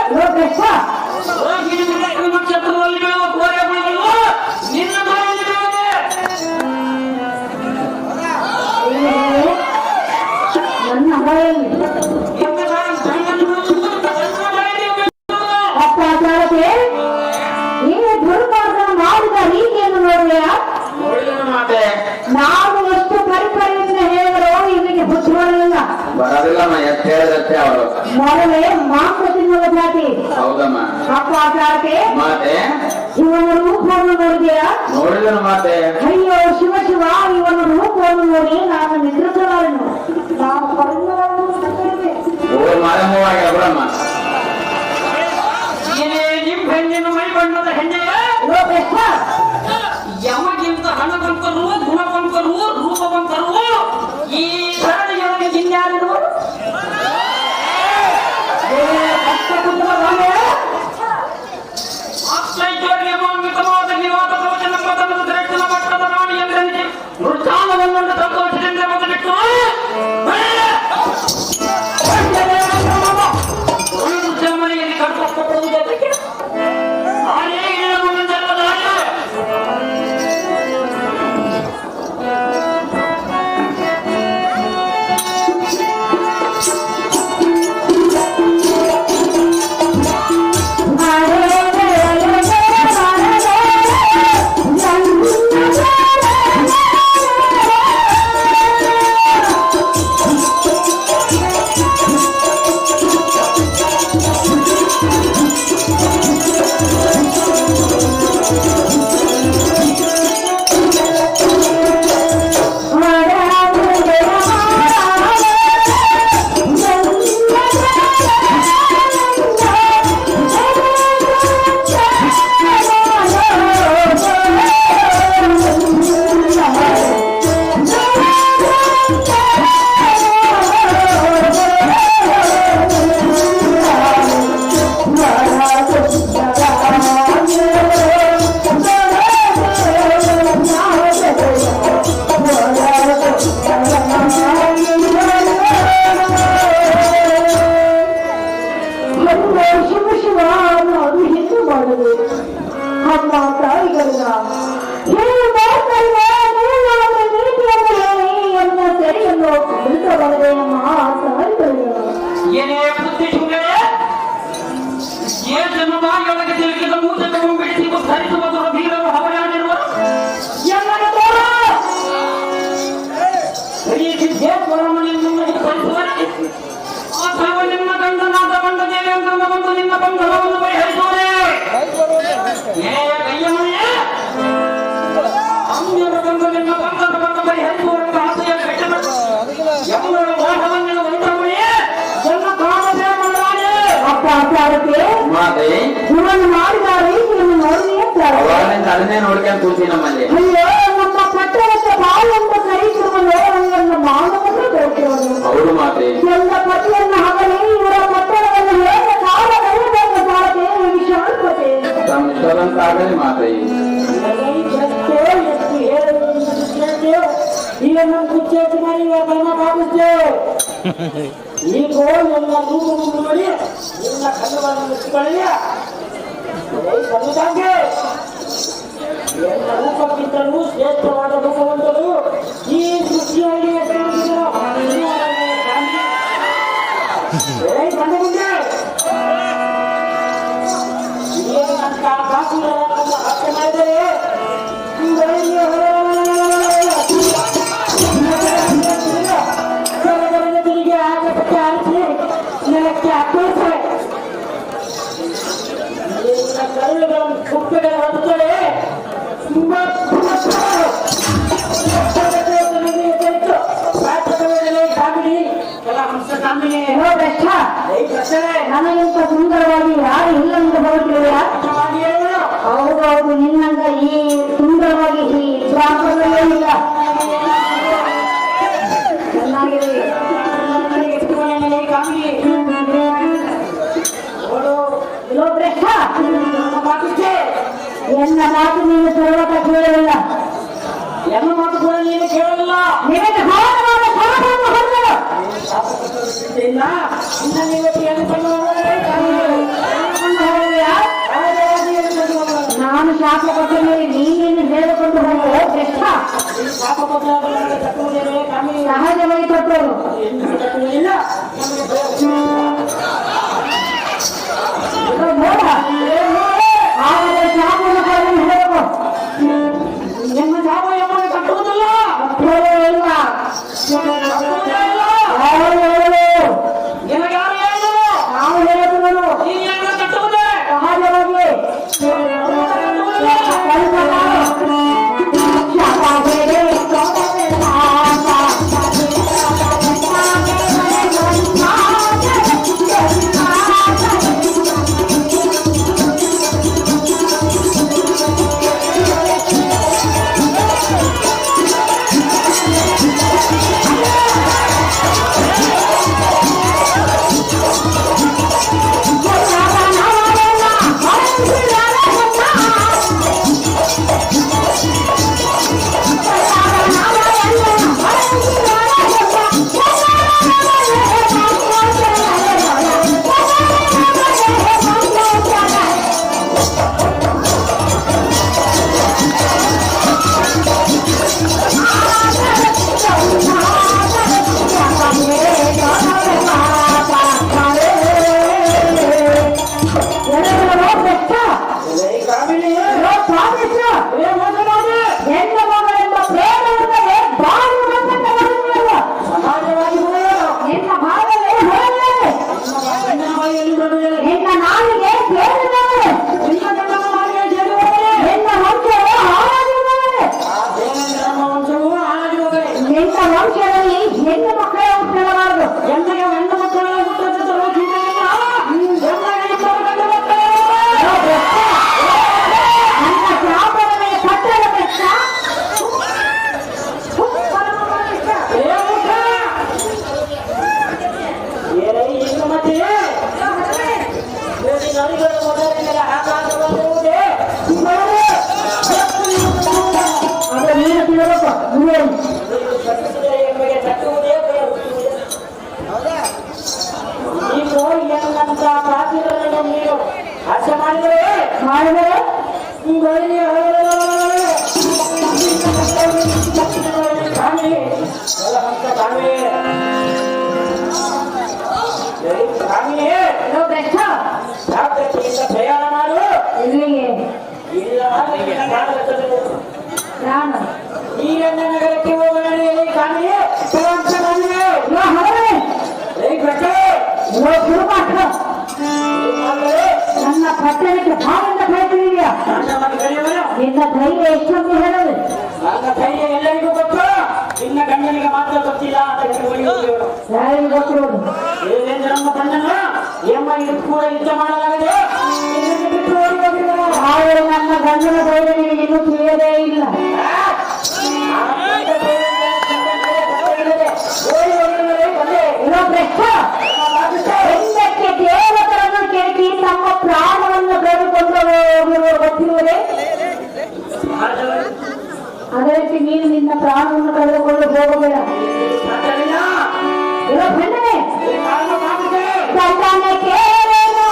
ನೋಡು ಕಷ್ಟ ನಕ್ಷತ್ರದಲ್ಲಿ ಬೀಳುವ ಕೋರೆಗಳು ನಿನ್ನ ಬಾಯಲ್ಲಿ ಬೀಳುವೆ ನನ್ನ ಬಾಯಲ್ಲಿ ಅಪ್ಪಾಚಾರಕ್ಕೆ ನೀನು ದುರ್ಮಾರ್ಗ ಮಾಡಿದ ರೀತಿಯನ್ನು ನೋಡುವೆಯಾ ಮಾತೆ ನಾವು ಎಷ್ಟು ಪರಿಪರಿಯಿಂದ ಹೇಳಿದರೂ ಇವನಿಗೆ ಬುದ್ಧಿ ಬರಲಿಲ್ಲ. ಬರೋದಿಲ್ಲ ಎಷ್ಟು ಹೇಳಿದಷ್ಟೇ ಅವರು. ಮೊದಲೇ ಮಾಂಸ ತಿನ್ನುವ ಜಾತಿ. ಹೌದಮ್ಮ. ಅಪ್ಪಾಚಾರಕ್ಕೆ ಮಾತೆ ಇವನ ರೂಪವನ್ನು ನೋಡಿದೆಯಾ? ನೋಡಿದನು ಮಾತೆ. ಅಯ್ಯೋ ಶಿವ ಶಿವ, ಇವನ ರೂಪವನ್ನು ನೋಡಿ ನಾನು ನಿದ್ರಿಸಲಾರೆನು. ನಾವು ಪರಿಣಾಮವನ್ನು ಮಾರಮ್ಮವಾಗಿ ಅಬ್ರಮ್ಮ ನಿಮ್ಮ ಹೆಣ್ಣಿನ ಮೈ ಬಣ್ಣದ ಹೆಣ್ಣೆಯೇ ಕೃಷ್ಣ ಯಮಗಿಂತ ಹಣವಂತರು ಗುಣವಂತರು ರೂಪವಂತರು ಈ ಧರಣಿಯೊಳಗೆ ಇನ್ಯಾರು ಐಶ್ವರ್ಯಮಾನ್ವಿತವಾದ ನಿವಾದ ಪ್ರವಚನ ಪದದ ಶ್ರೇಷ್ಠ ಮಟ್ಟದ ರಾಣಿ ಎಂದರೆ ಮೃತ್ಸಾನವನ್ನು ಸಂತೋಷದಿಂದ ಮೊದಲಿಟ್ಟು ಮನೆಯಲ್ಲಿ ಕಟ್ಟುಕೊಳ್ಳುವುದಕ್ಕೆ ನಾನೇ ಏನೇ ಬುದ್ಧಿ ಶೂನ್ಯವೇ ಏ ಜನ್ಮವಾಗಿಯೊಳಗೆ ತಿರುಗಿದ ಮೂರ್ತಿಯನ್ನು ಬಿಡಿಸಿ ಉದ್ಧರಿಸುವ ದುರ್ಬೀರರು ಹವರಾಡಿರುವ ಎಲ್ಲರ ತೋರ ಈ ಸಿದ್ದೇಶ್ವರಮಣಿಯನ್ನು ಉದ್ಧರಿಸುವರೆ ಅಥವಾ ನಿಮ್ಮ ಗಂಡನಾದ ಬಂಡ ದೇವೇಂದ್ರನ ಬಂದು ನಿಮ್ಮ ಬಂಧನವನ್ನು ಪರಿಹರಿಸುವರೆ ಕೈಯಮ್ಮಯ್ಯ ಅನ್ಯರ ಬಂದು ನಿಮ್ಮ ಬಂಧನವನ್ನು ಪರಿಹರಿಸುವಂತ ಆಸೆಯ ಕಟ್ಟಡ ಎಮ್ಮರ ಮೋಹವನ್ನು ವನಿತಾಮಣಿಯೇ ಎಲ್ಲ ಕಾಮದೇ ಮಾಡಲಾರೆ. ಅಪ್ಪ ಮಾತಾಡ್ತಾರಕ್ಕೆ ಮಾತೆ ಇವನು ಮಾಡಿದ ರೀತಿಯನ್ನು ನೋಡಿ ಅಂತಾರೆ. ಅವರಿಂದ ಅದನ್ನೇ ನೋಡ್ಕೊಂಡು ಕೂತಿ ನಮ್ಮಲ್ಲಿ. ಅಯ್ಯೋ ನಮ್ಮ ಪಟ್ಟಣಕ್ಕೆ ಬಾಳೆಂದು ಕರೀತಿರುವ ಲೋಹವನ್ನು ಮಾನವನ್ನು ತೋರಿಸುವುದು. ಹೌದು ಮಾತೆ. ಎಲ್ಲ ಪತಿಯನ್ನು ಹಾಗಲಿ ಇವರ ಪಟ್ಟಣವನ್ನು ಹೇಗೆ ಕಾಲ ಕಳೆಯಬೇಕು ಮಾತೆ ವಿಶಾಲತೆ. ತಮ್ಮ ಇಷ್ಟದಂತಾಗಲಿ ಮಾತೆ. ಈಗ ನಮ್ಮ ಕುಚ್ಚೇತಿ ಮಾಡಿ ಕರ್ಮ ಭಾವಿಸ್ತೇವೆ. ಈಗ ಎಲ್ಲ ನೂರು ನೋಡಿ ಎಲ್ಲ ಕಲ್ಲುಗಳನ್ನು ಮುಚ್ಚಿಕೊಳ್ಳಿ. ಸಮುದಾಯ ಎಲ್ಲ ರೂಪಕ್ಕಿಂತಲೂ ಶ್ರೇಷ್ಠವಾದ ರೂಪವಂತರು ಈ ಸೃಷ್ಟಿಯಲ್ಲಿ ಕಂಡುಕೊಂಡೆ. ಏನಂತ ಕಾಸುಗಳನ್ನು ಹತ್ಯೆ ಮಾಡಿದರೆ ಕರುಳುಗಳನ್ನು ಕುಪ್ಪೆಗಳ ಹೊತ್ತರೆ ನನಗಿಂತ ಸುಂದರವಾಗಿ ಯಾರು ಇಲ್ಲ ಅಂತ ಬರುತ್ತಿಲ್ಲ. ಹೌದೌದು, ನಿನ್ನಂಗ ಈ ಸುಂದರವಾಗಿ ಈ ಪ್ರಾಂತದಲ್ಲೇ ಇಲ್ಲ. ಚೆನ್ನಾಗಿದೆ. ಎನ್ನ ಮಾತು ನೀನು ಸರ್ವತ ಕೇಳಲಿಲ್ಲ. ಎಲ್ಲ ಮಾತು ಕೂಡ ನೀನು ಕೇಳಲಿಲ್ಲ. ನಿನಗೆ ಭಾರತವಾದ ಶಾಪವನ್ನು ಹೊಂದಲು ಇಲ್ಲ. ಇನ್ನ ನೀವತ್ತು ಏನು ನಾನು ಶಾಪ ಕೊಟ್ಟ ಮೇಲೆ ನೀನೇನು ಹೇಳಿಕೊಂಡು ಹೋಗುವ ಬೆಷ್ಟ. ಸಹಜವಾಗಿ ಕೊಟ್ಟರು. ನೋಡ ಆದರೆ ಶಾಪವನ್ನು ಹೇಳಬೇಕು. ನಿಮ್ಮ ಶಾಪ ಎಂಬುದು ಕಟ್ಟುವುದಿಲ್ಲ. ಇಲ್ಲ ನಿನಗೆ ಯಾರು ಹೇಳಿದರು? ನಾವು ಹೇಳುತ್ತೇವೆ. ನೀನು ಏನು ಕಟ್ಟುವುದೇ? ಸಹಜವಾಗಿ ಪ್ರಯಾಣ ಮಾಡು. ಈಗ ನಗರಕ್ಕೆ ಹೋಗೋಣ. ನನ್ನ ಪಟ್ಟಣಕ್ಕೆ ಭಾಗಂತ ಕಳಿಸಿದೀಯಾ? ನಿನ್ನ ಧೈರ್ಯ ಎಷ್ಟೊಂದು ಹೇಳೋದು. ನನ್ನ ಧೈರ್ಯ ಎಲ್ಲರಿಗೂ ಗೊತ್ತು, ನಿನ್ನ ಗಂಡನಿಗೆ ಮಾತ್ರ ಗೊತ್ತಿಲ್ಲ. ಯಾರಿಗೂ ಗೊತ್ತಿರೋದು ನಮ್ಮ ಗಂಡನ ಎಮ್ಮ ಇಟ್ಕೊಂಡು ಕೂಡ ಯುದ್ಧ ಮಾಡಲಾಗಿದೆ. ನಿನ್ನನ್ನು ಬಿಟ್ಟು ಓಡಿ ಹೋಗಿಲ್ಲ. ಆದರೆ ನನ್ನ ಗಂಡನ ಧೈರ್ಯ ನಿನಗೆ ಇನ್ನೂ ತಿಳಿಯದೇ ಇಲ್ಲ. ಹೆಂಡಕ್ಕೆ ದೇವತರನ್ನು ಕೆಣಕಿ ತಮ್ಮ ಪ್ರಾಣವನ್ನು ಕಳೆದುಕೊಂಡು ಹೋಗಿರುವ ಗೊತ್ತಿರುವುದೇ? ಅದೇ ರೀತಿ ನೀನು ನಿನ್ನ ಪ್ರಾಣವನ್ನು ಕಳೆದುಕೊಂಡು ಹೋಗಬೇಡ. ಗಂಡನೇ ಗಂಡನ ಕೇಳೇನು?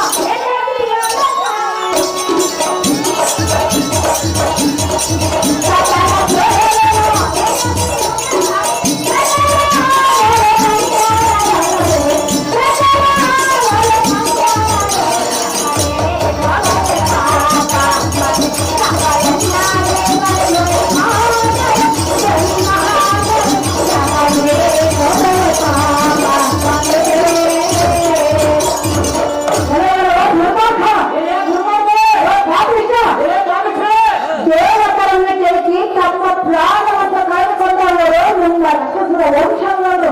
ದೇವತರನ್ನು ಕೆಳಕಿ ತಮ್ಮ ಪ್ರಾಣವನ್ನು ಕಳೆದುಕೊಂಡವರು ನಿಮ್ಮ ರಕ್ಷಿಸುವ ವಂಶವನ್ನು.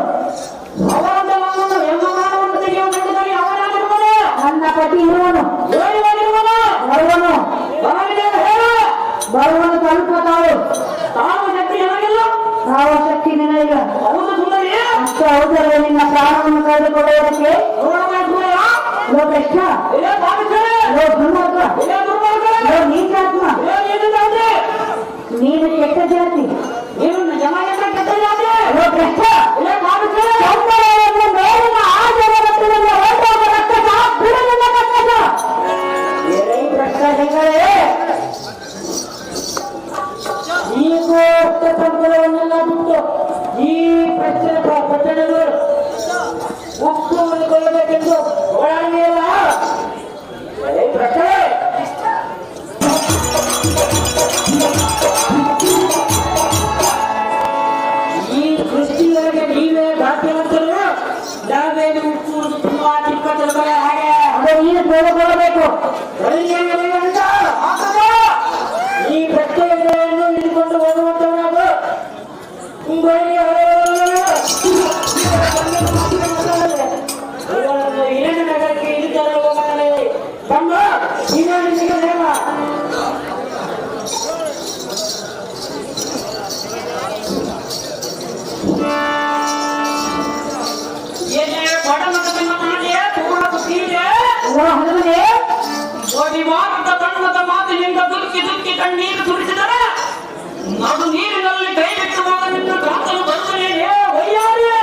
ನನ್ನ ಪತಿ ಇರುವನು ಬರುವನು ಸ್ವಲ್ಪ ತಾವು ಶಕ್ತಿ ನಿನಗಿಲ್ಲ. ಅಷ್ಟು ಹೌದಲ್ಲ ನಿನ್ನ ಪ್ರಾಣವನ್ನು ಕಳೆದುಕೊಳ್ಳುವುದಕ್ಕೆ? ಕೃಷ್ಣ ನೀಚಾತ್ಮ, ನೀನು ಕೆಟ್ಟ ಜಾತಿ. ಮೇಲಿನ ಆಚರ ರಕ್ತದಿಂದ ಹೊರಟೋಗ ರಕ್ತದ ಬಿಡಲಿಲ್ಲ ಕಕ್ಕಸ. ಈಗ ಸಂಪದವನ್ನೆಲ್ಲ ಬಿಟ್ಟು ಈ ಪಟ್ಟಣಗಳು ಉಪ್ಪು ಮಾಡಿಕೊಳ್ಳಬೇಕೆಂದು ಓಡಾಡಿಯಲ್ಲ. ಈ ಕೃಷಿಯೊಳಗೆ ನೀವೇ ಭಾಗ್ಯವಂತರು, ನಾವೇನು ಉಪ್ಪುವುದು ತುಂಬಾ ಚಿಕ್ಕ ತಿರುಗಡೆ ಹಾಗೆ ಅದು ನೀನು ತೆಗೆದುಕೊಳ್ಳಬೇಕು. ಈ ಪ್ರತ್ಯೇಕತೆಯನ್ನು ಹಿಡಿದುಕೊಂಡು ಹೋಗುವಂತವರು ನಾವು ಹಿರಿಯ ನಗರಕ್ಕೆ ಇಳಿದರೆ ಹೋಗಲೇ ತಮ್ಮ ಇನ್ನೊಂದಿಗೆ ನೇಮ. ಮಾತಿನಿಂದ ದುಃಖಿ ದುಃಖಿ ಕಣ್ಣೀರು ಸುರಿಸಿದರೆ ಅದು ನೀರಿನಲ್ಲಿ ಕೈ ಬಿಟ್ಟು ನಿನ್ನ ಕಾತಲು ಬರುತ್ತಲೇ ಒಯ್ಯಾರಿಯೇ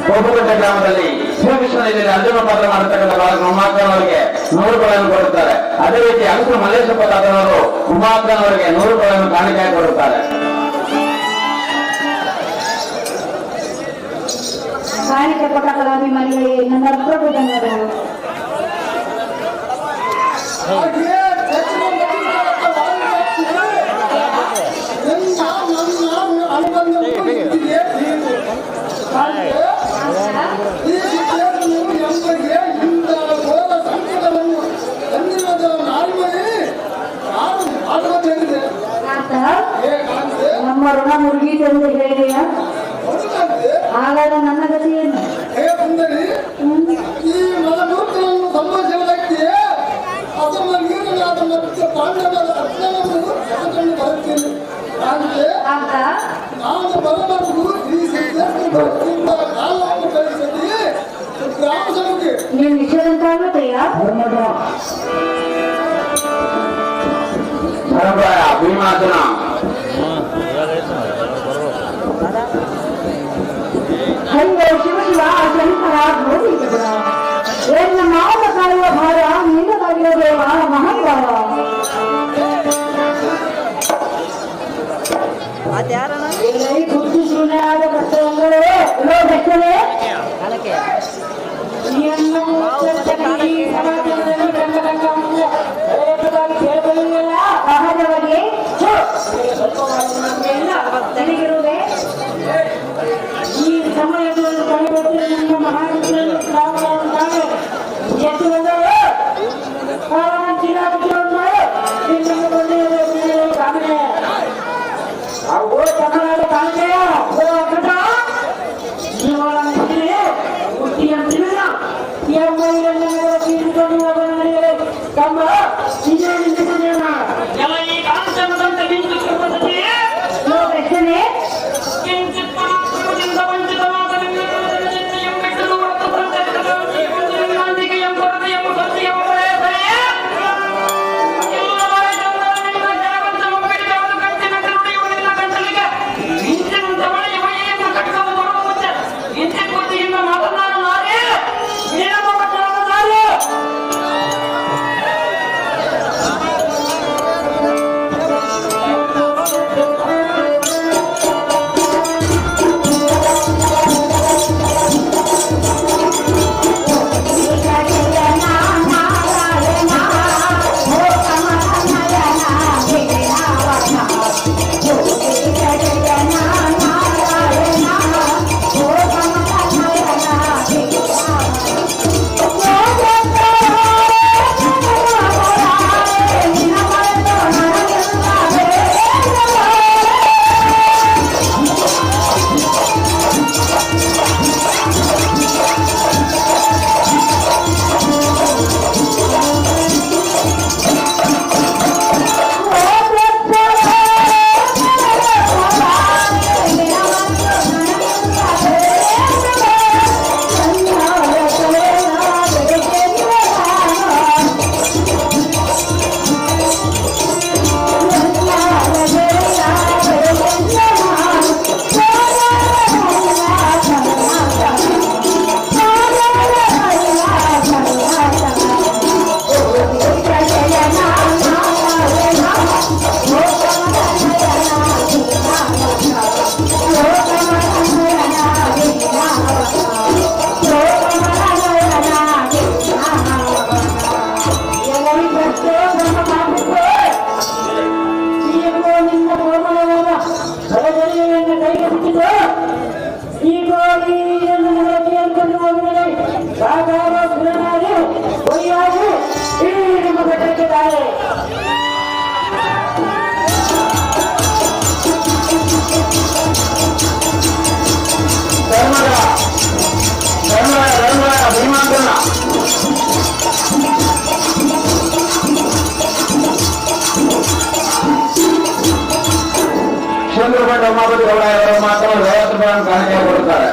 ಕೋಪುಕಟ್ಟೆ ಗ್ರಾಮದಲ್ಲಿ ಶ್ರೀಕೃಷ್ಣನಲ್ಲಿ ಅಂತಿಮ ಪಾತ್ರ ಮಾಡತಕ್ಕಂಥ ಬಾಲಕ ಉಮಾಕ್ಕನವರಿಗೆ 100 ರೂಪಾಯಿಗಳನ್ನು ಕೊಡುತ್ತಾರೆ. ಅದೇ ರೀತಿ ಅಗಸು ಮಲ್ಲೇಶಪ್ಪ ತಾತನವರು ಉಮಾಕ್ಕನವರಿಗೆ 100 ರೂಪಾಯಿಗಳನ್ನು ಕಾಣಿಕೆಯಾಗಿ ಕೊಡುತ್ತಾರೆ. ಕಾಣಿಕೆ ಕೊಟ್ಟ ಕಲಾಭಿಮಾನಿಗಳಿಗೆ ನನ್ನ ಧನ್ಯವಾದಗಳು. ನಮ್ಮ ಋಣ ಮುರುಗೀತೆ ಎಂದು ಹೇಳಿದೆಯಾ? ಹಾಗಾದ್ರೆ ನನ್ನ ಗತಿ ಏನು? ಈ ಮಲಮೂತ್ರವನ್ನು ಸಂಭವಿಸುವುದಕ್ಕೆ ಅದರ ನೀರಿನಾದ ಮತ್ತು ಪಾಂಡವರ ಅಜ್ಞಾನವನ್ನು ಕಳೆದುಕೊಂಡು ಬರುತ್ತೇನೆ. ನಾನು ಬರಬಾರದು. ಈ ಸಿದ್ಧಾಂತದಿಂದ ಕಾಲವನ್ನು ಕಳಿಸಲಿ ಗ್ರಾಮ ಸಭೆಗೆ ನೀನು ನಿಷೇಧಂತಾಗುತ್ತೆಯಾ? ಭೀಮಾರ್ಜುನ ಅಯ್ಯೋ ಶಿವ ಶಿವ ಶಂಕರ ಗೋವಿಂದ ಎಲ್ಲ ಮಾವ ಕಾಯುವ ಭಾರ ನಿನ್ನದಾಗಿರೋ ಮಹಾಭಾವ. ಬುದ್ಧಿ ಶೂನ್ಯ ಆದ ಕಷ್ಟವೇ ದಕ್ಷಿಣೆ ಸಹಜವಾಗಿ ನನಗಿರುವುದೇ ನಿಮ್ಮ ಮಹಾರಾಜರಲ್ಲಿ ಶ್ರಾವಣ ಉಂಟಾಗ ಎಷ್ಟು ಬಂದವ ಅವು ತಮಿಳುನಾಡು ಕಾಣಿಕೆಯ ತಮ್ಮ ಇದೇ ನಿಂತಿದ್ದೇನ ಎಲ್ಲ ಈ ಕಾಂಚನದಂತೆ ನಿಂತು ಪ್ರಶ್ನೆ ಕಿಂಚಿತ್ ಪರಾಕ್ರಮದಿಂದ ವಂಚಿತವಾದ ಎಂಬೆಟ್ಟಲು ಹೊರತು ಪ್ರತ್ಯಕ್ಷ ಎಂಬ ಕೊರತೆ ಎಂಬ ಸತ್ಯ ಒಬ್ಬರೇ ಸರಿ ಎಲ್ಲವರ ಜನರಿಂದ ಜಗವಂತ ಒಬ್ಬಡಿಗಾದ ಕಂಚಿನಂತೆ ನುಡಿಯುವುದಿಲ್ಲ ಕಂಚಲಿಗೆ ಇಂಚಿನಂತೆ ಹೊಳೆಯುವ ಏನು ಕಟ್ಟವು ಬರುವ ಮುಂಚೆ ಇಂಚಿನ ಬುದ್ಧಿಯಿಂದ ಮಾತನಾಡು ನಾರೇ ಏನಮ್ಮ ಮಾತನಾಡು ನಾರೇ ಚಂದ್ರಬಂಡ ಉಮಾಪತಿ ಗೌಡ ಅವರು ಮಾತ್ರ 50 ರೂಪಾಯಿ ಕಾಣಿಕೆ ಕೊಡುತ್ತಾರೆ.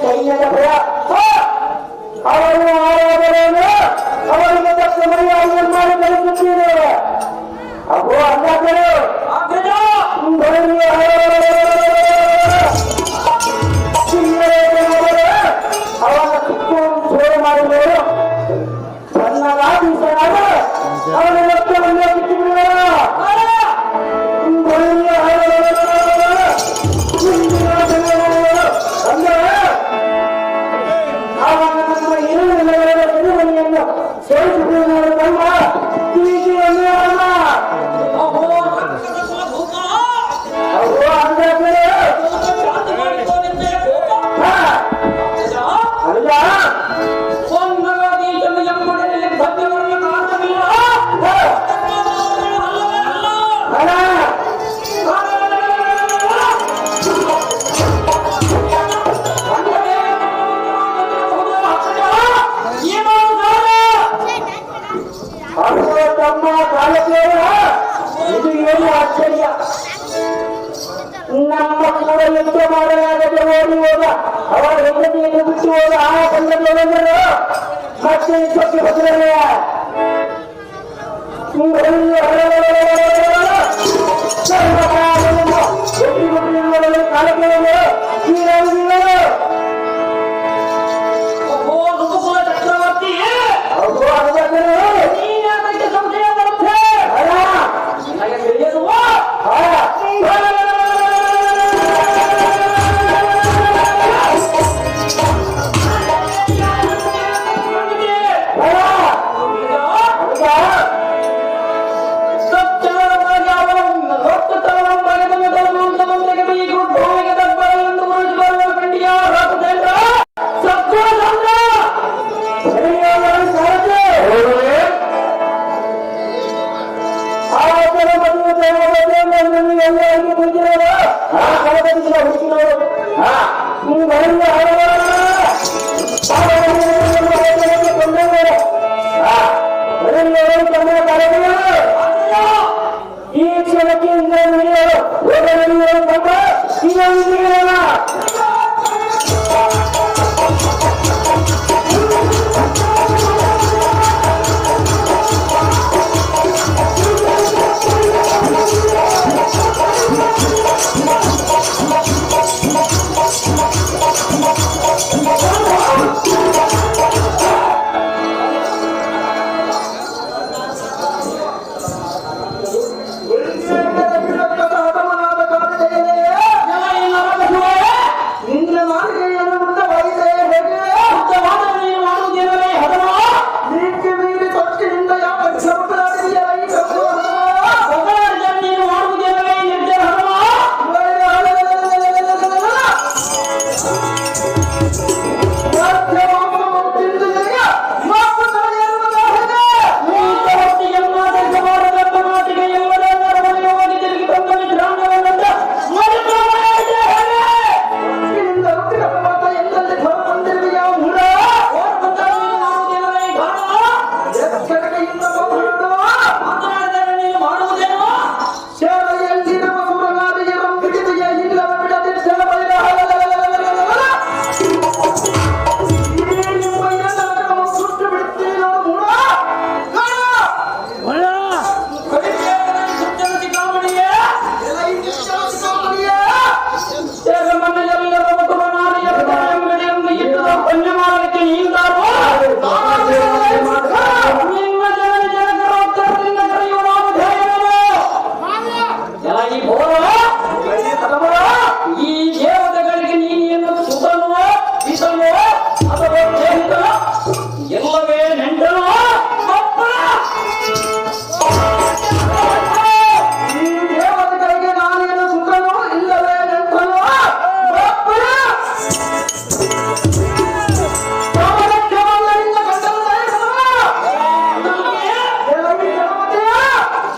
ಸೈನ್ಯದ ಭಯ ಅವರು ಆರಾಧನೆಯನ್ನು ಅವರಿಗೆ ತಕ್ಕ ಮರ್ಯಾದೆ ಮಾಡಿ ಬೆಳೆಸುತ್ತೀರಿ. ಅಬ್ಬೋ ಅಣ್ಣಗಳು ಅವನ ಸುತ್ತೂರು ಸೋರು ಮಾಡಿದವರು ಸಣ್ಣದಾದ ಅವನ ಲಕ್ಷ್ಯವನ್ನು ಬಿಟ್ಟಿಬಿಡುವರು. ಸೇರಿಸಿಕೊಂಡು ತಮ್ಮ ಮಾಡಲಾಗದೆ ಓಡಿ ಹೋದ ಅವರ ಹೆಂಡತಿಯನ್ನು ಬಿಟ್ಟು ಹೋದ ಆ ಸಂದರ್ಭದಲ್ಲಿ ಮತ್ತೆ ಇಷ್ಟಕ್ಕೆ ಬದಲೇ ಚಕ್ರವರ್ತಿ ನೀನಾದಕ್ಕೆ ಸಂಶಯ ಬರುತ್ತೆ ನನಗೆ ತಿಳಿಯದು ಈ ಕ್ಷಣಕ್ಕೆ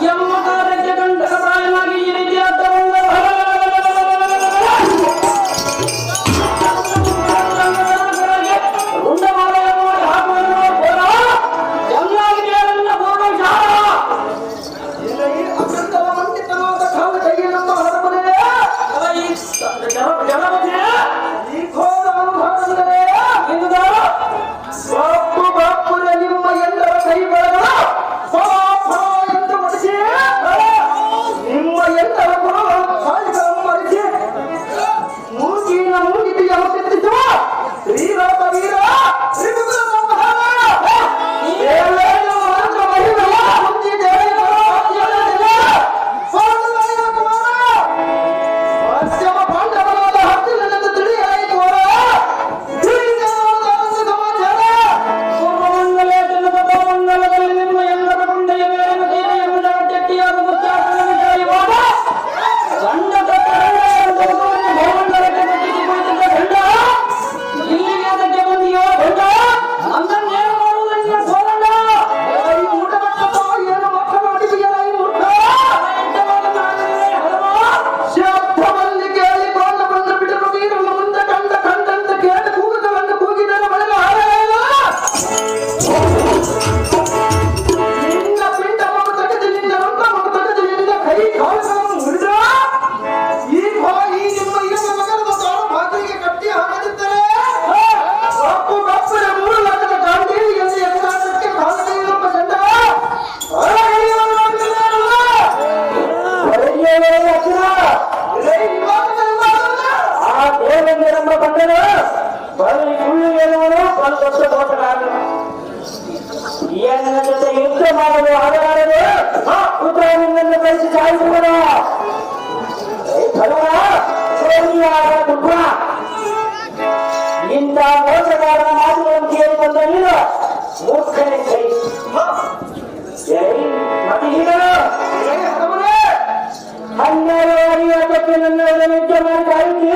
ಎಂಬ ಕಾರ್ಯಕ್ಕೆ ಗಂಟಕ ಪ್ರಾಯವಾಗಿ ಈ ರೀತಿಯಾದವು ಬಂದನು ಬರೀ ಸುಳ್ಳಿಗೆನುವನು ಬಲು ದೊಡ್ಡ ತೋಟಗಾರನು ನನ್ನ ಜೊತೆ ಯುದ್ಧ ಮಾಡಲು ಆಡಲಾರದೆ ಉತ್ತರವನ್ನು ಕಳಿಸಿ ಸಾಯಿಸುವನು ಇಂಥ ಮೋಸಗಾರನ ಮಾತುಗಳನ್ನು ಕೇಳಿಕೊಂಡ ನೀನು ಮೂರ್ಖನೇ ಕೈ ಹನ್ನೆರಡಕ್ಕೆ ನನ್ನ ಯುದ್ಧ ಮಾಡಿ ಕಾಯುತ್ತೀಯ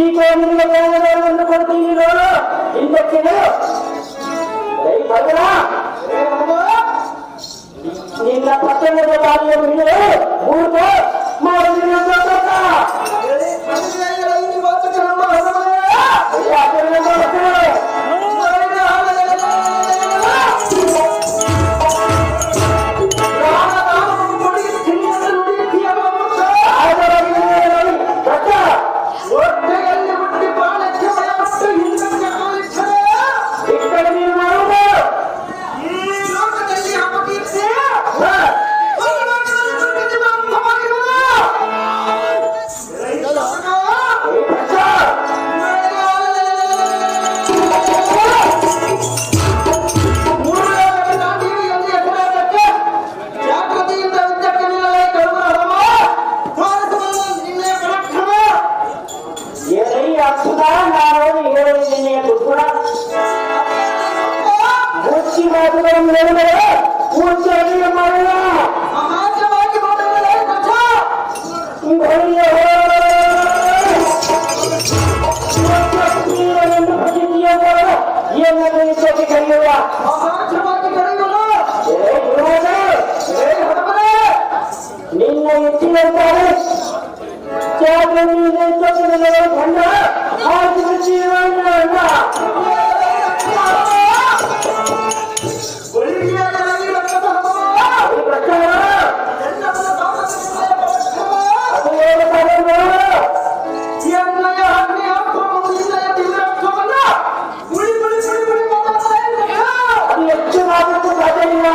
ಈಗ ನಿನ್ನ ಜ್ಞಾನವನ್ನು ಕೊಡ್ತೀನಿ ನೋಡು ಹಿಂದಕ್ಕೆ ನಿನ್ನ ಪಟ್ಟಣದ ಬಾಲ್ಯವನ್ನು ಹಿಡಿದು ಊಟ ಮಾಡಿದ ನಿನ್ನ ಹೆಚ್ಚಿನಂತಾರೆ ಕಂಡ ಹೆಚ್ಚು ಮಾಡಲು ಸಾಧ್ಯವಿಲ್ಲ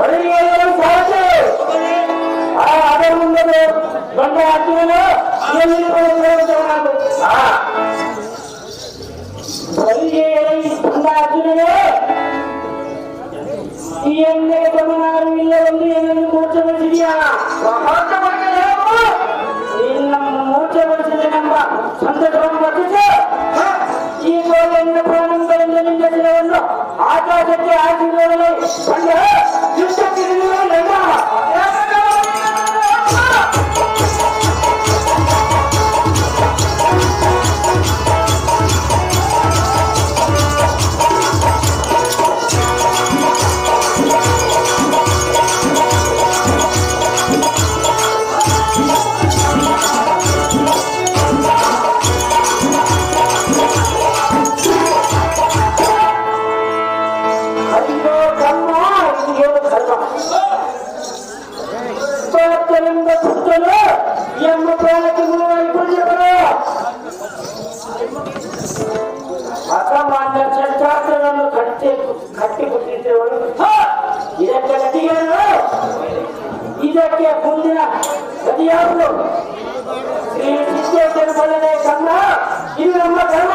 ಹೊರಗೆ ಸಾಕು ಅದರ ಮುಂದೆ ಬಂದ ಹಾಕಿದನು ಹೊರಗೆ ಬಂದ ಹಾಕಿದನು ಈ ಎಣ್ಣೆ ಗಮನಾರು ಇಲ್ಲವೆಂದು ಏನನ್ನು ಮೋಚಗೊಳಿಸಿದೆಯಾ ನಿನ್ನ ಮೋಚಗೊಳಿಸಿದನೆಂಬ ಸಂತಸವನ್ನು ವರ್ತಿಸಿ ಈ ಗೋಲೆಯನ್ನು ಪ್ರಾಣಗಳಿಂದ ನಿನ್ನ ಶಿರವನ್ನು ಆಕಾಶಕ್ಕೆ ಹಾಕಿರುವಲ್ಲಿ ಕಂಡ ಯುದ್ಧಕ್ಕೆ ಎಂಬ ಪ್ರಾಣಕ್ಕೆ ಗುರುವಾಗಿ ಕೊಡಿಯವರು ಅಸಾಮಾನ್ಯ ಶಸ್ತ್ರಾಸ್ತ್ರಗಳನ್ನು ಕಟ್ಟಿಕೊಟ್ಟಿದ್ದೇವರು ಇದಕ್ಕೆ ಗತಿಯನ್ನು ಇದಕ್ಕೆ ಮುಂದಿನ ಗತಿಯಾದರು ಶ್ರೀ ಸಿದ್ದೇಶ್ವರ ಬಲ್ಲನೆ ಕನ್ನ ಇದು ನಮ್ಮ ಧರ್ಮ